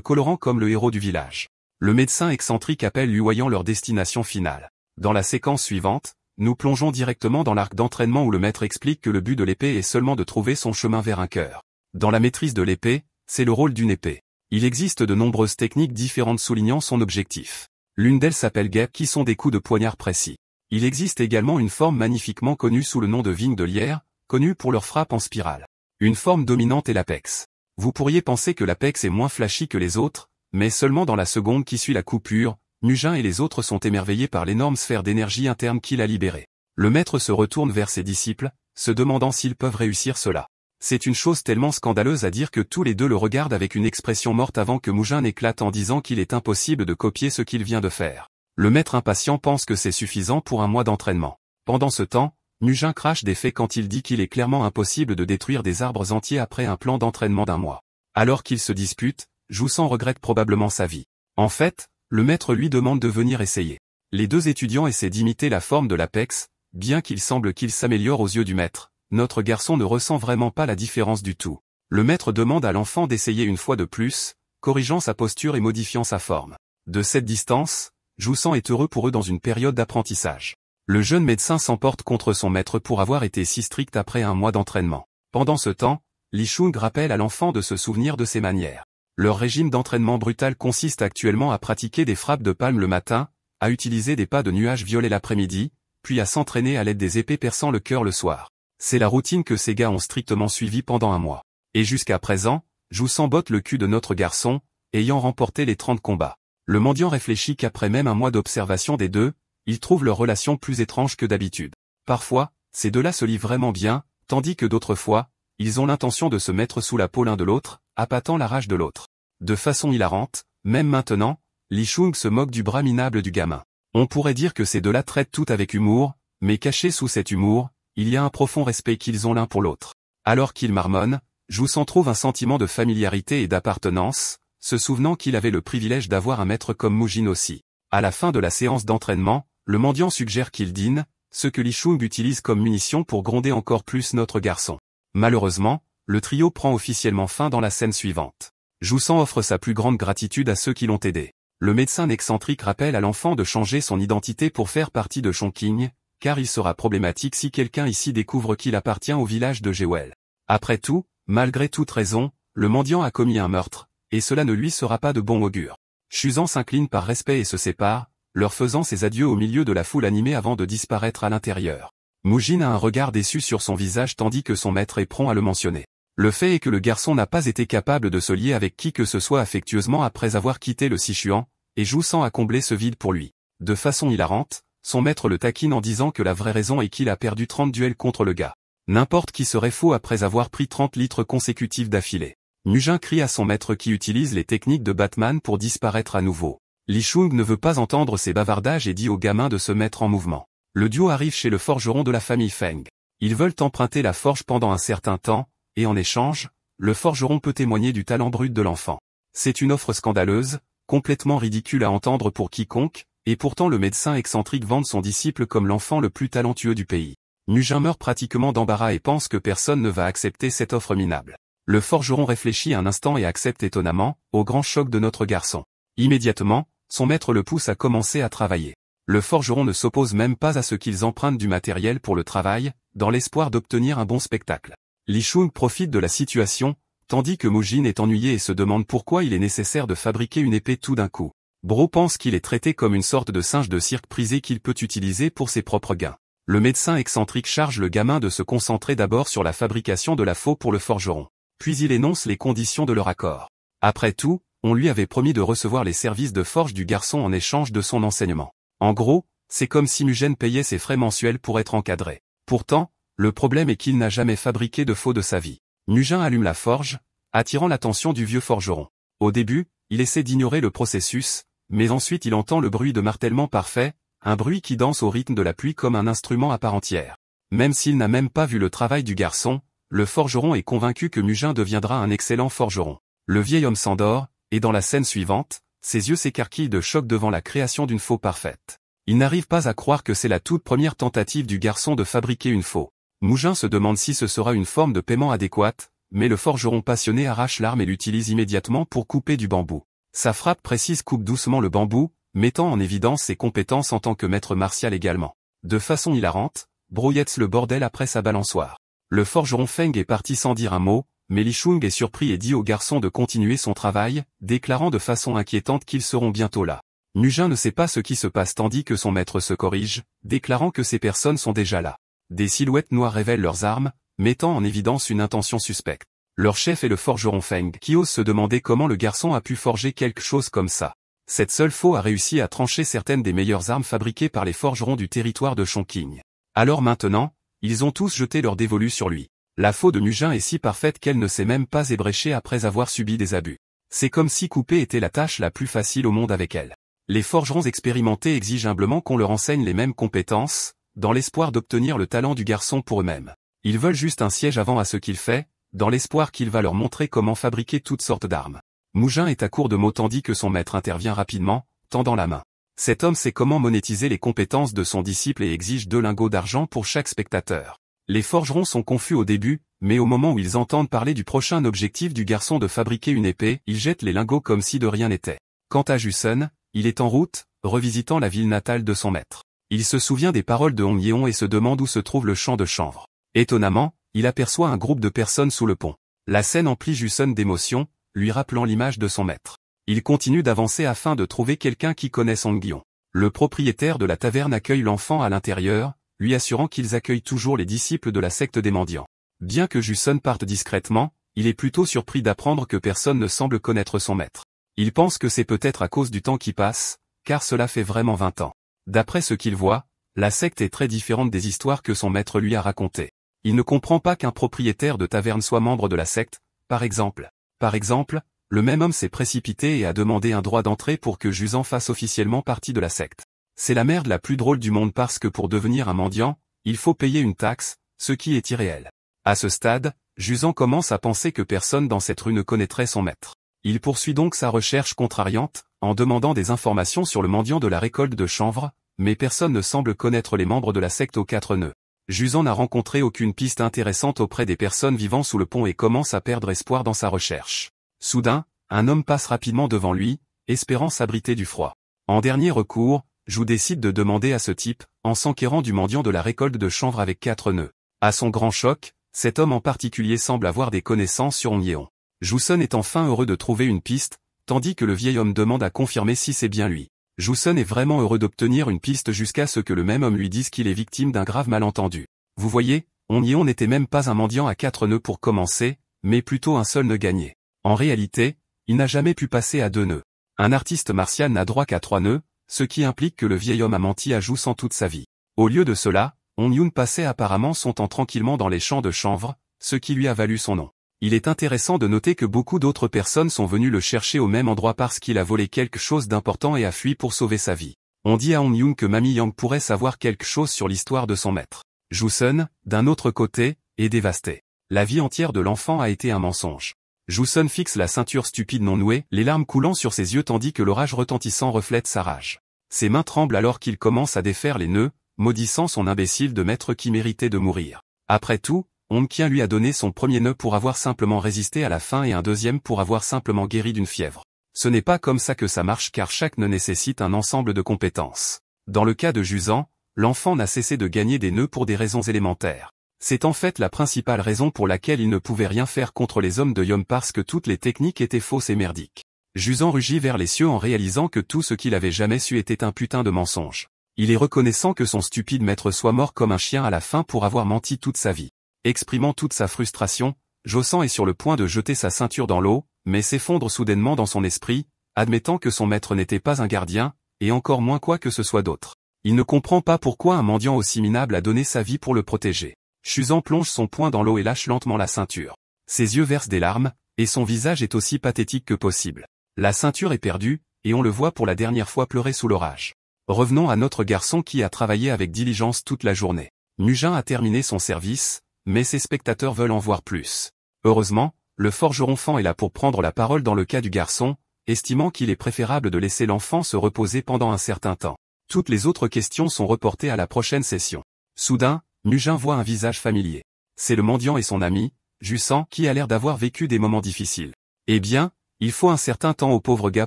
[SPEAKER 1] colorant comme le héros du village. Le médecin excentrique appelle lui voyant leur destination finale. Dans la séquence suivante, nous plongeons directement dans l'arc d'entraînement où le maître explique que le but de l'épée est seulement de trouver son chemin vers un cœur. Dans la maîtrise de l'épée, c'est le rôle d'une épée. Il existe de nombreuses techniques différentes soulignant son objectif. L'une d'elles s'appelle guêpe qui sont des coups de poignard précis. Il existe également une forme magnifiquement connue sous le nom de vigne de lierre, connue pour leur frappe en spirale. Une forme dominante est l'apex. Vous pourriez penser que l'apex est moins flashy que les autres, mais seulement dans la seconde qui suit la coupure, Mujin et les autres sont émerveillés par l'énorme sphère d'énergie interne qu'il a libérée. Le maître se retourne vers ses disciples, se demandant s'ils peuvent réussir cela. C'est une chose tellement scandaleuse à dire que tous les deux le regardent avec une expression morte avant que Mujin n'éclate en disant qu'il est impossible de copier ce qu'il vient de faire. Le maître impatient pense que c'est suffisant pour un mois d'entraînement. Pendant ce temps, Mujin crache des faits quand il dit qu'il est clairement impossible de détruire des arbres entiers après un plan d'entraînement d'1 mois. Alors qu'ils se disputent, Jussan regrette probablement sa vie. En fait, le maître lui demande de venir essayer. Les 2 étudiants essaient d'imiter la forme de l'apex, bien qu'il semble qu'il s'améliore aux yeux du maître. Notre garçon ne ressent vraiment pas la différence du tout. Le maître demande à l'enfant d'essayer une fois de plus, corrigeant sa posture et modifiant sa forme. De cette distance, Jussan est heureux pour eux dans une période d'apprentissage. Le jeune médecin s'emporte contre son maître pour avoir été si strict après 1 mois d'entraînement. Pendant ce temps, Li Shung rappelle à l'enfant de se souvenir de ses manières. Leur régime d'entraînement brutal consiste actuellement à pratiquer des frappes de palme le matin, à utiliser des pas de nuages violets l'après-midi, puis à s'entraîner à l'aide des épées perçant le cœur le soir. C'est la routine que ces gars ont strictement suivie pendant 1 mois. Et jusqu'à présent, Jussan botte le cul de notre garçon, ayant remporté les 30 combats. Le mendiant réfléchit qu'après même 1 mois d'observation des deux, ils trouvent leur relation plus étrange que d'habitude. Parfois, ces deux-là se lient vraiment bien, tandis que d'autres fois, ils ont l'intention de se mettre sous la peau l'un de l'autre, appâtant la rage de l'autre. De façon hilarante, même maintenant, Li Shung se moque du bras minable du gamin. On pourrait dire que ces deux-là traitent tout avec humour, mais caché sous cet humour, il y a un profond respect qu'ils ont l'un pour l'autre. Alors qu'ils marmonnent, Jussan trouve un sentiment de familiarité et d'appartenance, se souvenant qu'il avait le privilège d'avoir un maître comme Mujin aussi. À la fin de la séance d'entraînement, le mendiant suggère qu'il dîne, ce que Li Shung utilise comme munition pour gronder encore plus notre garçon. Malheureusement, le trio prend officiellement fin dans la scène suivante. Jussan offre sa plus grande gratitude à ceux qui l'ont aidé. Le médecin excentrique rappelle à l'enfant de changer son identité pour faire partie de Chongqing, car il sera problématique si quelqu'un ici découvre qu'il appartient au village de Jewel. Après tout, malgré toute raison, le mendiant a commis un meurtre, et cela ne lui sera pas de bon augure. Jussan s'incline par respect et se sépare, leur faisant ses adieux au milieu de la foule animée avant de disparaître à l'intérieur. Mujin a un regard déçu sur son visage tandis que son maître est prompt à le mentionner. Le fait est que le garçon n'a pas été capable de se lier avec qui que ce soit affectueusement après avoir quitté le Sichuan, et Jussan a comblé ce vide pour lui. De façon hilarante, son maître le taquine en disant que la vraie raison est qu'il a perdu 30 duels contre le gars. N'importe qui serait faux après avoir pris 30 litres consécutifs d'affilée. Mujin crie à son maître qui utilise les techniques de Batman pour disparaître à nouveau. Li Shun ne veut pas entendre ces bavardages et dit au gamin de se mettre en mouvement. Le duo arrive chez le forgeron de la famille Feng. Ils veulent emprunter la forge pendant un certain temps, et en échange, le forgeron peut témoigner du talent brut de l'enfant. C'est une offre scandaleuse, complètement ridicule à entendre pour quiconque, et pourtant le médecin excentrique vante son disciple comme l'enfant le plus talentueux du pays. Mujin meurt pratiquement d'embarras et pense que personne ne va accepter cette offre minable. Le forgeron réfléchit un instant et accepte étonnamment, au grand choc de notre garçon. Immédiatement, son maître le pousse à commencer à travailler. Le forgeron ne s'oppose même pas à ce qu'ils empruntent du matériel pour le travail, dans l'espoir d'obtenir un bon spectacle. Li Shun profite de la situation, tandis que Mujin est ennuyé et se demande pourquoi il est nécessaire de fabriquer une épée tout d'un coup. Bro pense qu'il est traité comme une sorte de singe de cirque prisé qu'il peut utiliser pour ses propres gains. Le médecin excentrique charge le gamin de se concentrer d'abord sur la fabrication de la faux pour le forgeron. Puis il énonce les conditions de leur accord. Après tout, on lui avait promis de recevoir les services de forge du garçon en échange de son enseignement. En gros, c'est comme si Mujin payait ses frais mensuels pour être encadré. Pourtant, le problème est qu'il n'a jamais fabriqué de faux de sa vie. Mujin allume la forge, attirant l'attention du vieux forgeron. Au début, il essaie d'ignorer le processus, mais ensuite il entend le bruit de martèlement parfait, un bruit qui danse au rythme de la pluie comme un instrument à part entière. Même s'il n'a même pas vu le travail du garçon, le forgeron est convaincu que Mujin deviendra un excellent forgeron. Le vieil homme s'endort, et dans la scène suivante, ses yeux s'écarquillent de choc devant la création d'une faux parfaite. Il n'arrive pas à croire que c'est la toute première tentative du garçon de fabriquer une faux. Mujin se demande si ce sera une forme de paiement adéquate, mais le forgeron passionné arrache l'arme et l'utilise immédiatement pour couper du bambou. Sa frappe précise coupe doucement le bambou, mettant en évidence ses compétences en tant que maître martial également. De façon hilarante, brouillette le bordel après sa balançoire. Le forgeron Feng est parti sans dire un mot, mais Li Shun est surpris et dit au garçon de continuer son travail, déclarant de façon inquiétante qu'ils seront bientôt là. Mujin ne sait pas ce qui se passe tandis que son maître se corrige, déclarant que ces personnes sont déjà là. Des silhouettes noires révèlent leurs armes, mettant en évidence une intention suspecte. Leur chef est le forgeron Feng, qui ose se demander comment le garçon a pu forger quelque chose comme ça. Cette seule faux a réussi à trancher certaines des meilleures armes fabriquées par les forgerons du territoire de Chongqing. Alors maintenant, ils ont tous jeté leur dévolu sur lui. La faux de Mujin est si parfaite qu'elle ne s'est même pas ébréchée après avoir subi des abus. C'est comme si couper était la tâche la plus facile au monde avec elle. Les forgerons expérimentés exigent humblement qu'on leur enseigne les mêmes compétences, dans l'espoir d'obtenir le talent du garçon pour eux-mêmes. Ils veulent juste un siège avant à ce qu'il fait, dans l'espoir qu'il va leur montrer comment fabriquer toutes sortes d'armes. Mujin est à court de mots tandis que son maître intervient rapidement, tendant la main. Cet homme sait comment monétiser les compétences de son disciple et exige 2 lingots d'argent pour chaque spectateur. Les forgerons sont confus au début, mais au moment où ils entendent parler du prochain objectif du garçon de fabriquer une épée, ils jettent les lingots comme si de rien n'était. Quant à Jusun, il est en route, revisitant la ville natale de son maître. Il se souvient des paroles de Hong Yeon et se demande où se trouve le champ de chanvre. Étonnamment, il aperçoit un groupe de personnes sous le pont. La scène emplit Jusun d'émotion, lui rappelant l'image de son maître. Il continue d'avancer afin de trouver quelqu'un qui connaisse Hong Yeon. Le propriétaire de la taverne accueille l'enfant à l'intérieur, lui assurant qu'ils accueillent toujours les disciples de la secte des mendiants. Bien que Jusun parte discrètement, il est plutôt surpris d'apprendre que personne ne semble connaître son maître. Il pense que c'est peut-être à cause du temps qui passe, car cela fait vraiment 20 ans. D'après ce qu'il voit, la secte est très différente des histoires que son maître lui a racontées. Il ne comprend pas qu'un propriétaire de taverne soit membre de la secte, par exemple. Par exemple, le même homme s'est précipité et a demandé un droit d'entrée pour que Jusan fasse officiellement partie de la secte. C'est la merde la plus drôle du monde parce que pour devenir un mendiant, il faut payer une taxe, ce qui est irréel. À ce stade, Jusan commence à penser que personne dans cette rue ne connaîtrait son maître. Il poursuit donc sa recherche contrariante, en demandant des informations sur le mendiant de la récolte de chanvre, mais personne ne semble connaître les membres de la secte aux 4 nœuds. Jusan n'a rencontré aucune piste intéressante auprès des personnes vivant sous le pont et commence à perdre espoir dans sa recherche. Soudain, un homme passe rapidement devant lui, espérant s'abriter du froid. En dernier recours, Jou décide de demander à ce type, en s'enquérant du mendiant de la récolte de chanvre avec 4 nœuds. À son grand choc, cet homme en particulier semble avoir des connaissances sur Hong Yeon. Jusun est enfin heureux de trouver une piste, tandis que le vieil homme demande à confirmer si c'est bien lui. Jusun est vraiment heureux d'obtenir une piste jusqu'à ce que le même homme lui dise qu'il est victime d'un grave malentendu. Vous voyez, Hong Yeon n'était même pas un mendiant à 4 nœuds pour commencer, mais plutôt un seul nœud gagné. En réalité, il n'a jamais pu passer à 2 nœuds. Un artiste martial n'a droit qu'à 3 nœuds, ce qui implique que le vieil homme a menti à Jusan toute sa vie. Au lieu de cela, On-yoon passait apparemment son temps tranquillement dans les champs de chanvre, ce qui lui a valu son nom. Il est intéressant de noter que beaucoup d'autres personnes sont venues le chercher au même endroit parce qu'il a volé quelque chose d'important et a fui pour sauver sa vie. On dit à On-yoon que Mami Yang pourrait savoir quelque chose sur l'histoire de son maître. Joo-sun, d'un autre côté, est dévasté. La vie entière de l'enfant a été un mensonge. Joo-sun fixe la ceinture stupide non nouée, les larmes coulant sur ses yeux tandis que l'orage retentissant reflète sa rage. Ses mains tremblent alors qu'il commence à défaire les nœuds, maudissant son imbécile de maître qui méritait de mourir. Après tout, On-kien lui a donné son premier nœud pour avoir simplement résisté à la faim et un deuxième pour avoir simplement guéri d'une fièvre. Ce n'est pas comme ça que ça marche car chaque nœud nécessite un ensemble de compétences. Dans le cas de Juzan, l'enfant n'a cessé de gagner des nœuds pour des raisons élémentaires. C'est en fait la principale raison pour laquelle il ne pouvait rien faire contre les hommes de Yom parce que toutes les techniques étaient fausses et merdiques. Juzan rugit vers les cieux en réalisant que tout ce qu'il avait jamais su était un putain de mensonge. Il est reconnaissant que son stupide maître soit mort comme un chien à la fin pour avoir menti toute sa vie. Exprimant toute sa frustration, Joo-san est sur le point de jeter sa ceinture dans l'eau, mais s'effondre soudainement dans son esprit, admettant que son maître n'était pas un gardien, et encore moins quoi que ce soit d'autre. Il ne comprend pas pourquoi un mendiant aussi minable a donné sa vie pour le protéger. Juzan plonge son poing dans l'eau et lâche lentement la ceinture. Ses yeux versent des larmes, et son visage est aussi pathétique que possible. La ceinture est perdue, et on le voit pour la dernière fois pleurer sous l'orage. Revenons à notre garçon qui a travaillé avec diligence toute la journée. Mujin a terminé son service, mais ses spectateurs veulent en voir plus. Heureusement, le forgeron Fan est là pour prendre la parole dans le cas du garçon, estimant qu'il est préférable de laisser l'enfant se reposer pendant un certain temps. Toutes les autres questions sont reportées à la prochaine session. Soudain, Mujin voit un visage familier. C'est le mendiant et son ami, Jusan, qui a l'air d'avoir vécu des moments difficiles. Eh bien, il faut un certain temps au pauvre gars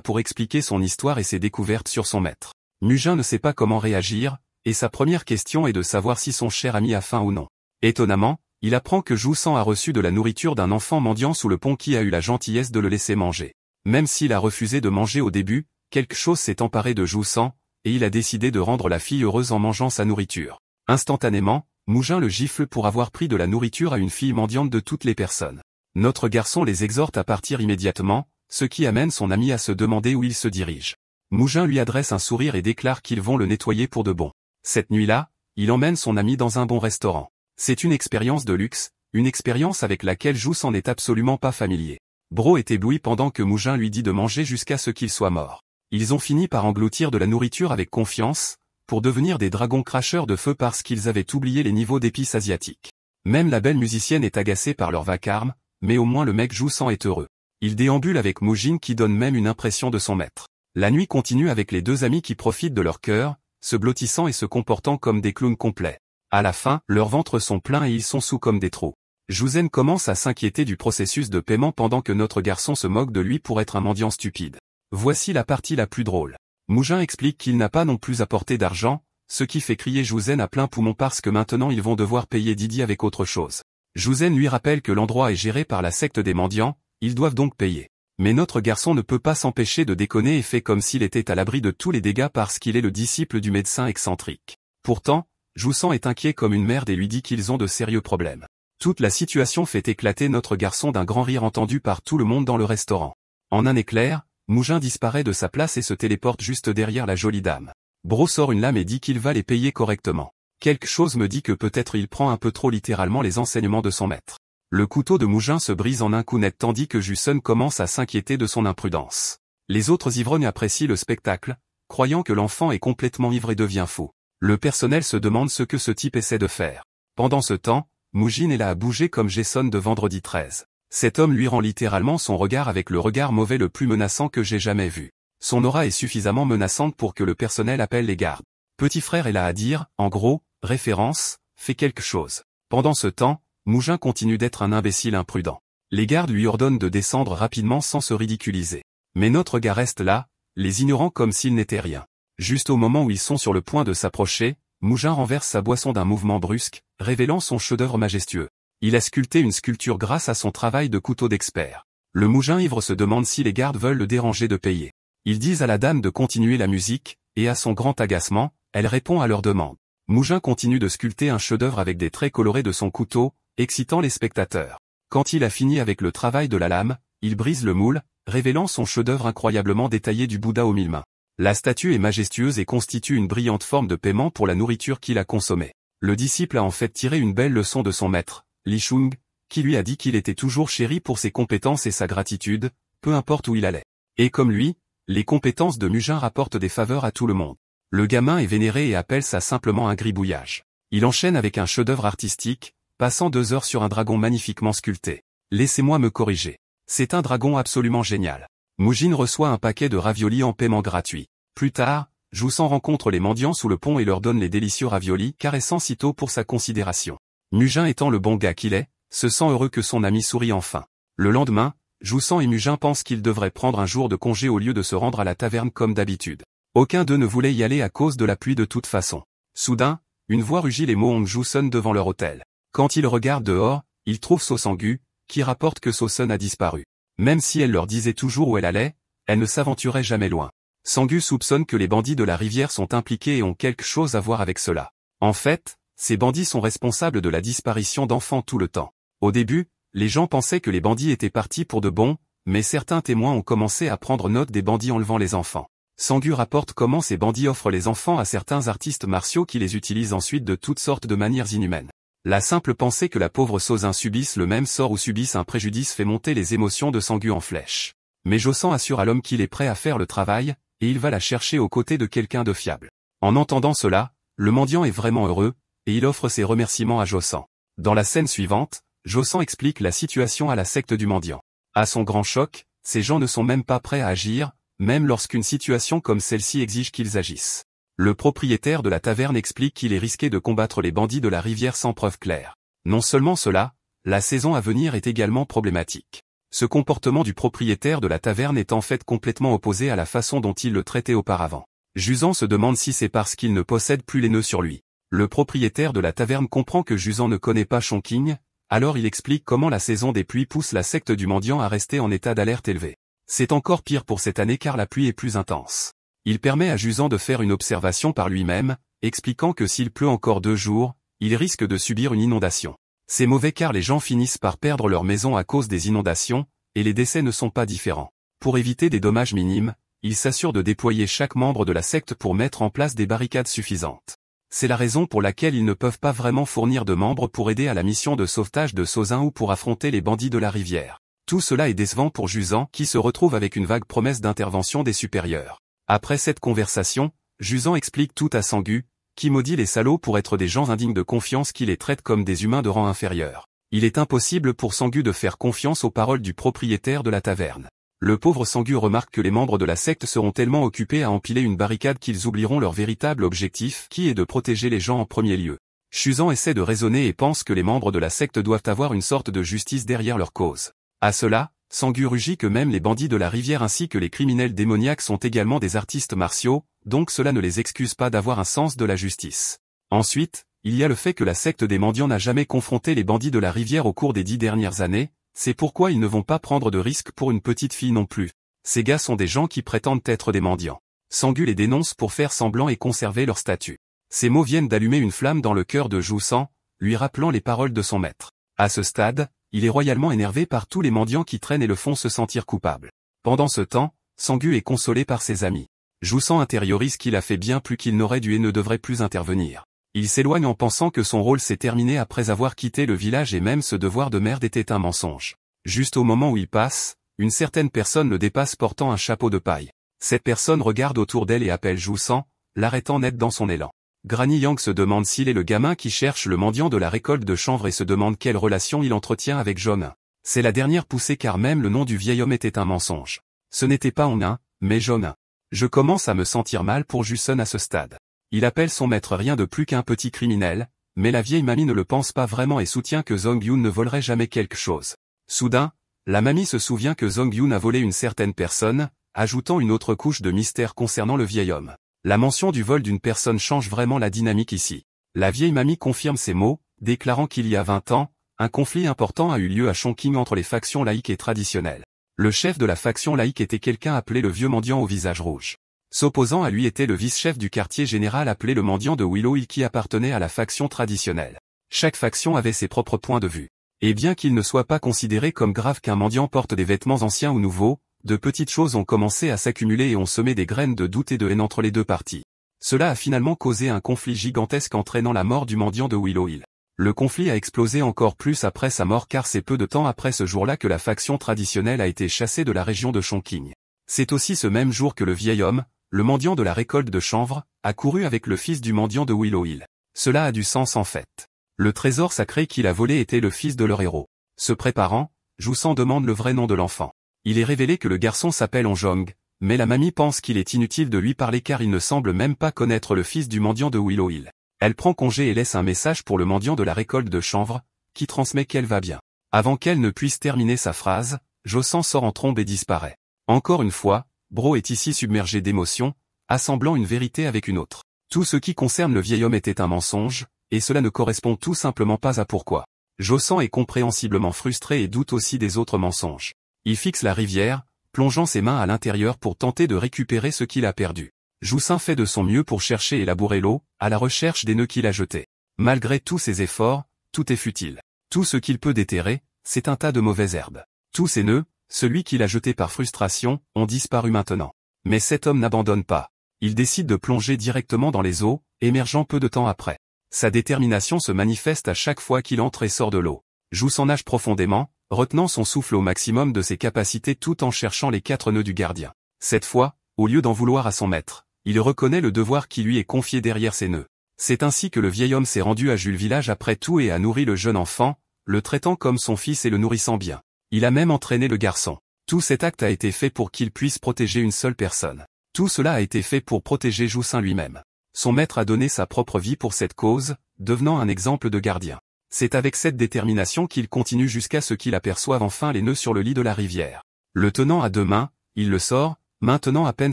[SPEAKER 1] pour expliquer son histoire et ses découvertes sur son maître. Mujin ne sait pas comment réagir, et sa première question est de savoir si son cher ami a faim ou non. Étonnamment, il apprend que Joo-san a reçu de la nourriture d'un enfant mendiant sous le pont qui a eu la gentillesse de le laisser manger. Même s'il a refusé de manger au début, quelque chose s'est emparé de Joo-san, et il a décidé de rendre la fille heureuse en mangeant sa nourriture. Instantanément, Mujin le gifle pour avoir pris de la nourriture à une fille mendiante de toutes les personnes. Notre garçon les exhorte à partir immédiatement, ce qui amène son ami à se demander où il se dirige. Mujin lui adresse un sourire et déclare qu'ils vont le nettoyer pour de bon. Cette nuit-là, il emmène son ami dans un bon restaurant. C'est une expérience de luxe, une expérience avec laquelle Joo-san n'est absolument pas familier. Bro est ébloui pendant que Mujin lui dit de manger jusqu'à ce qu'il soit mort. Ils ont fini par engloutir de la nourriture avec confiance, pour devenir des dragons cracheurs de feu parce qu'ils avaient oublié les niveaux d'épices asiatiques. Même la belle musicienne est agacée par leur vacarme, mais au moins le mec Joo-san est heureux. Il déambule avec Mujin qui donne même une impression de son maître. La nuit continue avec les deux amis qui profitent de leur cœur, se blottissant et se comportant comme des clowns complets. À la fin, leurs ventres sont pleins et ils sont sous comme des trous. Jouzen commence à s'inquiéter du processus de paiement pendant que notre garçon se moque de lui pour être un mendiant stupide. Voici la partie la plus drôle. Mujin explique qu'il n'a pas non plus apporté d'argent, ce qui fait crier Jouzen à plein poumon parce que maintenant ils vont devoir payer Didi avec autre chose. Jouzen lui rappelle que l'endroit est géré par la secte des mendiants, ils doivent donc payer. Mais notre garçon ne peut pas s'empêcher de déconner et fait comme s'il était à l'abri de tous les dégâts parce qu'il est le disciple du médecin excentrique. Pourtant, Joo-san est inquiet comme une merde et lui dit qu'ils ont de sérieux problèmes. Toute la situation fait éclater notre garçon d'un grand rire entendu par tout le monde dans le restaurant. En un éclair, Mujin disparaît de sa place et se téléporte juste derrière la jolie dame. Bro sort une lame et dit qu'il va les payer correctement. Quelque chose me dit que peut-être il prend un peu trop littéralement les enseignements de son maître. Le couteau de Mujin se brise en un coup net tandis que Joo-sun commence à s'inquiéter de son imprudence. Les autres ivrognes apprécient le spectacle, croyant que l'enfant est complètement ivre et devient fou. Le personnel se demande ce que ce type essaie de faire. Pendant ce temps, Mujin est là à bouger comme Jason de vendredi 13. Cet homme lui rend littéralement son regard avec le regard mauvais le plus menaçant que j'ai jamais vu. Son aura est suffisamment menaçante pour que le personnel appelle les gardes. Petit frère est là à dire, en gros, référence, fais quelque chose. Pendant ce temps, Mujin continue d'être un imbécile imprudent. Les gardes lui ordonnent de descendre rapidement sans se ridiculiser. Mais notre gars reste là, les ignorant comme s'il n'était rien. Juste au moment où ils sont sur le point de s'approcher, Mujin renverse sa boisson d'un mouvement brusque, révélant son chef-d'œuvre majestueux. Il a sculpté une sculpture grâce à son travail de couteau d'expert. Le Mujin ivre se demande si les gardes veulent le déranger de payer. Ils disent à la dame de continuer la musique, et à son grand agacement, elle répond à leur demande. Mujin continue de sculpter un chef-d'œuvre avec des traits colorés de son couteau, excitant les spectateurs. Quand il a fini avec le travail de la lame, il brise le moule, révélant son chef-d'œuvre incroyablement détaillé du Bouddha aux 1000 mains. La statue est majestueuse et constitue une brillante forme de paiement pour la nourriture qu'il a consommée. Le disciple a en fait tiré une belle leçon de son maître, Li Shung, qui lui a dit qu'il était toujours chéri pour ses compétences et sa gratitude, peu importe où il allait. Et comme lui, les compétences de Mujin rapportent des faveurs à tout le monde. Le gamin est vénéré et appelle ça simplement un gribouillage. Il enchaîne avec un chef-d'œuvre artistique, passant 2 heures sur un dragon magnifiquement sculpté. Laissez-moi me corriger. C'est un dragon absolument génial. Mujin reçoit un paquet de raviolis en paiement gratuit. Plus tard, Jousan rencontre les mendiants sous le pont et leur donne les délicieux raviolis, caressant sitôt pour sa considération. Mujin étant le bon gars qu'il est, se sent heureux que son ami sourit enfin. Le lendemain, Jousan et Mujin pensent qu'ils devraient prendre un jour de congé au lieu de se rendre à la taverne comme d'habitude. Aucun d'eux ne voulait y aller à cause de la pluie de toute façon. Soudain, une voix rugit les mots Hongju sonne devant leur hôtel. Quand ils regardent dehors, ils trouvent So-Sangu, qui rapporte que So-Sun a disparu. Même si elle leur disait toujours où elle allait, elle ne s'aventurait jamais loin. Sangu soupçonne que les bandits de la rivière sont impliqués et ont quelque chose à voir avec cela. En fait, ces bandits sont responsables de la disparition d'enfants tout le temps. Au début, les gens pensaient que les bandits étaient partis pour de bon, mais certains témoins ont commencé à prendre note des bandits enlevant les enfants. Sangu rapporte comment ces bandits offrent les enfants à certains artistes martiaux qui les utilisent ensuite de toutes sortes de manières inhumaines. La simple pensée que la pauvre Sozin subisse le même sort ou subisse un préjudice fait monter les émotions de Sangu en flèche. Mais Josan assure à l'homme qu'il est prêt à faire le travail, et il va la chercher aux côtés de quelqu'un de fiable. En entendant cela, le mendiant est vraiment heureux, et il offre ses remerciements à Josan. Dans la scène suivante, Josan explique la situation à la secte du mendiant. À son grand choc, ces gens ne sont même pas prêts à agir, même lorsqu'une situation comme celle-ci exige qu'ils agissent. Le propriétaire de la taverne explique qu'il est risqué de combattre les bandits de la rivière sans preuve claire. Non seulement cela, la saison à venir est également problématique. Ce comportement du propriétaire de la taverne est en fait complètement opposé à la façon dont il le traitait auparavant. Jusan se demande si c'est parce qu'il ne possède plus les nœuds sur lui. Le propriétaire de la taverne comprend que Jusan ne connaît pas Chongqing, alors il explique comment la saison des pluies pousse la secte du mendiant à rester en état d'alerte élevé. C'est encore pire pour cette année car la pluie est plus intense. Il permet à Jusan de faire une observation par lui-même, expliquant que s'il pleut encore 2 jours, il risque de subir une inondation. C'est mauvais car les gens finissent par perdre leur maison à cause des inondations, et les décès ne sont pas différents. Pour éviter des dommages minimes, il s'assure de déployer chaque membre de la secte pour mettre en place des barricades suffisantes. C'est la raison pour laquelle ils ne peuvent pas vraiment fournir de membres pour aider à la mission de sauvetage de Sozin ou pour affronter les bandits de la rivière. Tout cela est décevant pour Jusan qui se retrouve avec une vague promesse d'intervention des supérieurs. Après cette conversation, Jusan explique tout à Sangu, qui maudit les salauds pour être des gens indignes de confiance qui les traitent comme des humains de rang inférieur. Il est impossible pour Sangu de faire confiance aux paroles du propriétaire de la taverne. Le pauvre Sangu remarque que les membres de la secte seront tellement occupés à empiler une barricade qu'ils oublieront leur véritable objectif qui est de protéger les gens en premier lieu. Jusan essaie de raisonner et pense que les membres de la secte doivent avoir une sorte de justice derrière leur cause. À cela, Sangu rugit que même les bandits de la rivière ainsi que les criminels démoniaques sont également des artistes martiaux, donc cela ne les excuse pas d'avoir un sens de la justice. Ensuite, il y a le fait que la secte des mendiants n'a jamais confronté les bandits de la rivière au cours des 10 dernières années, c'est pourquoi ils ne vont pas prendre de risques pour une petite fille non plus. Ces gars sont des gens qui prétendent être des mendiants. Sangu les dénonce pour faire semblant et conserver leur statut. Ces mots viennent d'allumer une flamme dans le cœur de Jousan, lui rappelant les paroles de son maître. À ce stade, il est royalement énervé par tous les mendiants qui traînent et le font se sentir coupable. Pendant ce temps, Sangu est consolé par ses amis. Jousan intériorise qu'il a fait bien plus qu'il n'aurait dû et ne devrait plus intervenir. Il s'éloigne en pensant que son rôle s'est terminé après avoir quitté le village et même ce devoir de merde était un mensonge. Juste au moment où il passe, une certaine personne le dépasse portant un chapeau de paille. Cette personne regarde autour d'elle et appelle Jousan, l'arrêtant net dans son élan. Granny Yang se demande s'il est le gamin qui cherche le mendiant de la récolte de chanvre et se demande quelle relation il entretient avec Jonin. C'est la dernière poussée car même le nom du vieil homme était un mensonge. Ce n'était pas Onin, mais Jonin. Je commence à me sentir mal pour Jusun à ce stade. Il appelle son maître rien de plus qu'un petit criminel, mais la vieille mamie ne le pense pas vraiment et soutient que Zhongyun ne volerait jamais quelque chose. Soudain, la mamie se souvient que Zhongyun a volé une certaine personne, ajoutant une autre couche de mystère concernant le vieil homme. La mention du vol d'une personne change vraiment la dynamique ici. La vieille mamie confirme ces mots, déclarant qu'il y a 20 ans, un conflit important a eu lieu à Chongqing entre les factions laïques et traditionnelles. Le chef de la faction laïque était quelqu'un appelé le vieux mendiant au visage rouge. S'opposant à lui était le vice-chef du quartier général appelé le mendiant de Willow Hill qui appartenait à la faction traditionnelle. Chaque faction avait ses propres points de vue. Et bien qu'il ne soit pas considéré comme grave qu'un mendiant porte des vêtements anciens ou nouveaux, de petites choses ont commencé à s'accumuler et ont semé des graines de doute et de haine entre les deux parties. Cela a finalement causé un conflit gigantesque entraînant la mort du mendiant de Willow Hill. Le conflit a explosé encore plus après sa mort car c'est peu de temps après ce jour-là que la faction traditionnelle a été chassée de la région de Chongqing. C'est aussi ce même jour que le vieil homme, le mendiant de la récolte de chanvre, a couru avec le fils du mendiant de Willow Hill. Cela a du sens en fait. Le trésor sacré qu'il a volé était le fils de leur héros. Se préparant, Jousan demande le vrai nom de l'enfant. Il est révélé que le garçon s'appelle Onjong, mais la mamie pense qu'il est inutile de lui parler car il ne semble même pas connaître le fils du mendiant de Willow Hill. Elle prend congé et laisse un message pour le mendiant de la récolte de chanvre, qui transmet qu'elle va bien. Avant qu'elle ne puisse terminer sa phrase, Jousan sort en trombe et disparaît. Encore une fois, Bro est ici submergé d'émotions, assemblant une vérité avec une autre. Tout ce qui concerne le vieil homme était un mensonge, et cela ne correspond tout simplement pas à pourquoi. Jousan est compréhensiblement frustré et doute aussi des autres mensonges. Il fixe la rivière, plongeant ses mains à l'intérieur pour tenter de récupérer ce qu'il a perdu. Jousan fait de son mieux pour chercher et labourer l'eau, à la recherche des nœuds qu'il a jetés. Malgré tous ses efforts, tout est futile. Tout ce qu'il peut déterrer, c'est un tas de mauvaises herbes. Tous ces nœuds, celui qu'il a jeté par frustration, ont disparu maintenant. Mais cet homme n'abandonne pas. Il décide de plonger directement dans les eaux, émergeant peu de temps après. Sa détermination se manifeste à chaque fois qu'il entre et sort de l'eau. Jousan nage profondément, retenant son souffle au maximum de ses capacités tout en cherchant les 4 nœuds du gardien. Cette fois, au lieu d'en vouloir à son maître, il reconnaît le devoir qui lui est confié derrière ces nœuds. C'est ainsi que le vieil homme s'est rendu à Jules Village après tout et a nourri le jeune enfant, le traitant comme son fils et le nourrissant bien. Il a même entraîné le garçon. Tout cet acte a été fait pour qu'il puisse protéger une seule personne. Tout cela a été fait pour protéger Jousan lui-même. Son maître a donné sa propre vie pour cette cause, devenant un exemple de gardien. C'est avec cette détermination qu'il continue jusqu'à ce qu'il aperçoive enfin les nœuds sur le lit de la rivière. Le tenant à 2 mains, il le sort, maintenant à peine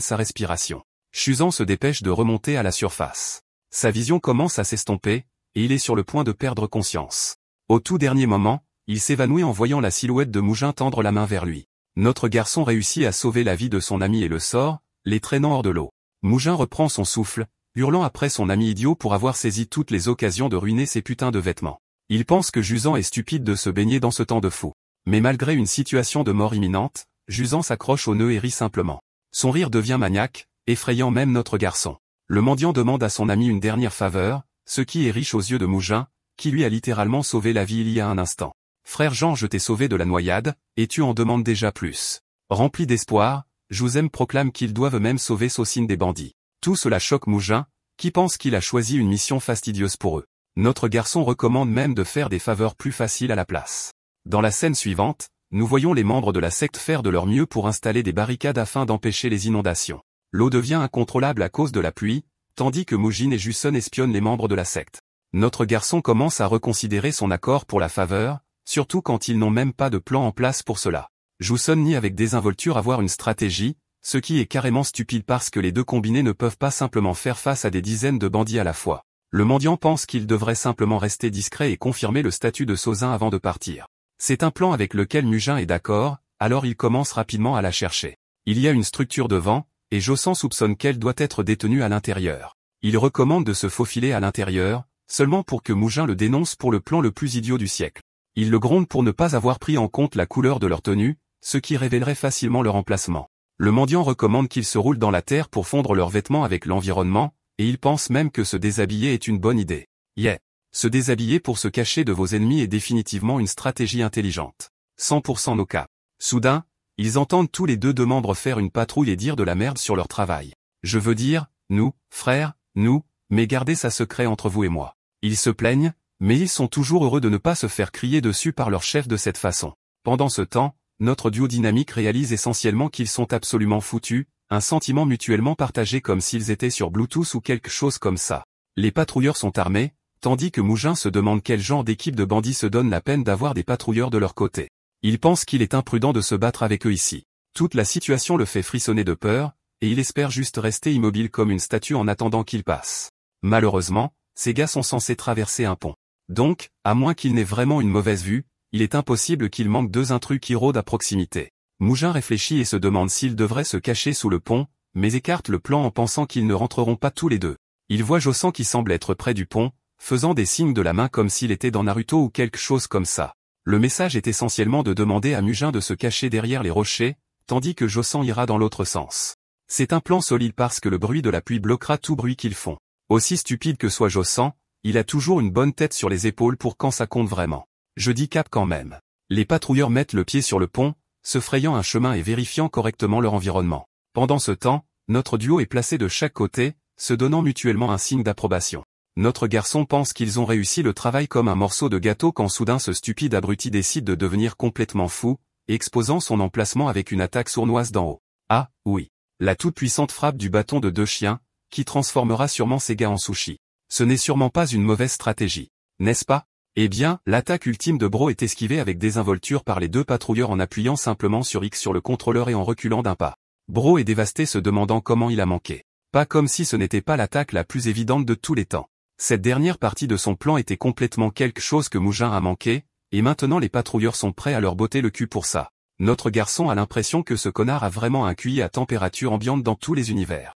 [SPEAKER 1] sa respiration. Chuzan se dépêche de remonter à la surface. Sa vision commence à s'estomper, et il est sur le point de perdre conscience. Au tout dernier moment, il s'évanouit en voyant la silhouette de Mougin tendre la main vers lui. Notre garçon réussit à sauver la vie de son ami et le sort, les traînant hors de l'eau. Mougin reprend son souffle, hurlant après son ami idiot pour avoir saisi toutes les occasions de ruiner ses putains de vêtements. Il pense que Jousan est stupide de se baigner dans ce temps de fou. Mais malgré une situation de mort imminente, Jousan s'accroche au nœud et rit simplement. Son rire devient maniaque, effrayant même notre garçon. Le mendiant demande à son ami une dernière faveur, ce qui est riche aux yeux de Mougin, qui lui a littéralement sauvé la vie il y a un instant. Frère Jean, je t'ai sauvé de la noyade, et tu en demandes déjà plus. Rempli d'espoir, Jouzem proclame qu'ils doivent même sauver Saucine des bandits. Tout cela choque Mougin, qui pense qu'il a choisi une mission fastidieuse pour eux. Notre garçon recommande même de faire des faveurs plus faciles à la place. Dans la scène suivante, nous voyons les membres de la secte faire de leur mieux pour installer des barricades afin d'empêcher les inondations. L'eau devient incontrôlable à cause de la pluie, tandis que Mougin et Juson espionnent les membres de la secte. Notre garçon commence à reconsidérer son accord pour la faveur, surtout quand ils n'ont même pas de plan en place pour cela. Juson nie avec désinvolture avoir une stratégie, ce qui est carrément stupide parce que les deux combinés ne peuvent pas simplement faire face à des dizaines de bandits à la fois. Le mendiant pense qu'il devrait simplement rester discret et confirmer le statut de Sausin avant de partir. C'est un plan avec lequel Mougin est d'accord, alors il commence rapidement à la chercher. Il y a une structure devant, et Josan soupçonne qu'elle doit être détenue à l'intérieur. Il recommande de se faufiler à l'intérieur, seulement pour que Mougin le dénonce pour le plan le plus idiot du siècle. Il le gronde pour ne pas avoir pris en compte la couleur de leur tenue, ce qui révélerait facilement leur emplacement. Le mendiant recommande qu'ils se roulent dans la terre pour fondre leurs vêtements avec l'environnement, et il pense même que se déshabiller est une bonne idée. Se déshabiller pour se cacher de vos ennemis est définitivement une stratégie intelligente. 100% nos cas. Soudain, ils entendent tous les deux membres faire une patrouille et dire de la merde sur leur travail. Je veux dire, nous, frères, nous, mais gardez ça secret entre vous et moi. Ils se plaignent, mais ils sont toujours heureux de ne pas se faire crier dessus par leur chef de cette façon. Pendant ce temps, notre duo dynamique réalise essentiellement qu'ils sont absolument foutus, un sentiment mutuellement partagé comme s'ils étaient sur Bluetooth ou quelque chose comme ça. Les patrouilleurs sont armés, tandis que Mougin se demande quel genre d'équipe de bandits se donne la peine d'avoir des patrouilleurs de leur côté. Il pense qu'il est imprudent de se battre avec eux ici. Toute la situation le fait frissonner de peur, et il espère juste rester immobile comme une statue en attendant qu'il passe. Malheureusement, ces gars sont censés traverser un pont. Donc, à moins qu'il n'ait vraiment une mauvaise vue, il est impossible qu'il manque 2 intrus qui rôdent à proximité. Mougin réfléchit et se demande s'il devrait se cacher sous le pont, mais écarte le plan en pensant qu'ils ne rentreront pas tous les deux. Il voit Josan qui semble être près du pont, faisant des signes de la main comme s'il était dans Naruto ou quelque chose comme ça. Le message est essentiellement de demander à Mougin de se cacher derrière les rochers, tandis que Josan ira dans l'autre sens. C'est un plan solide parce que le bruit de la pluie bloquera tout bruit qu'ils font. Aussi stupide que soit Jossan, il a toujours une bonne tête sur les épaules pour quand ça compte vraiment. Je dis cap quand même. Les patrouilleurs mettent le pied sur le pont, se frayant un chemin et vérifiant correctement leur environnement. Pendant ce temps, notre duo est placé de chaque côté, se donnant mutuellement un signe d'approbation. Notre garçon pense qu'ils ont réussi le travail comme un morceau de gâteau quand soudain ce stupide abruti décide de devenir complètement fou, exposant son emplacement avec une attaque sournoise d'en haut. Ah, oui. La toute-puissante frappe du bâton de 2 chiens, qui transformera sûrement ces gars en sushi. Ce n'est sûrement pas une mauvaise stratégie. N'est-ce pas? Eh bien, l'attaque ultime de Bro est esquivée avec désinvolture par les 2 patrouilleurs en appuyant simplement sur X sur le contrôleur et en reculant d'un pas. Bro est dévasté se demandant comment il a manqué. Pas comme si ce n'était pas l'attaque la plus évidente de tous les temps. Cette dernière partie de son plan était complètement quelque chose que Mougin a manqué, et maintenant les patrouilleurs sont prêts à leur botter le cul pour ça. Notre garçon a l'impression que ce connard a vraiment un QI à température ambiante dans tous les univers.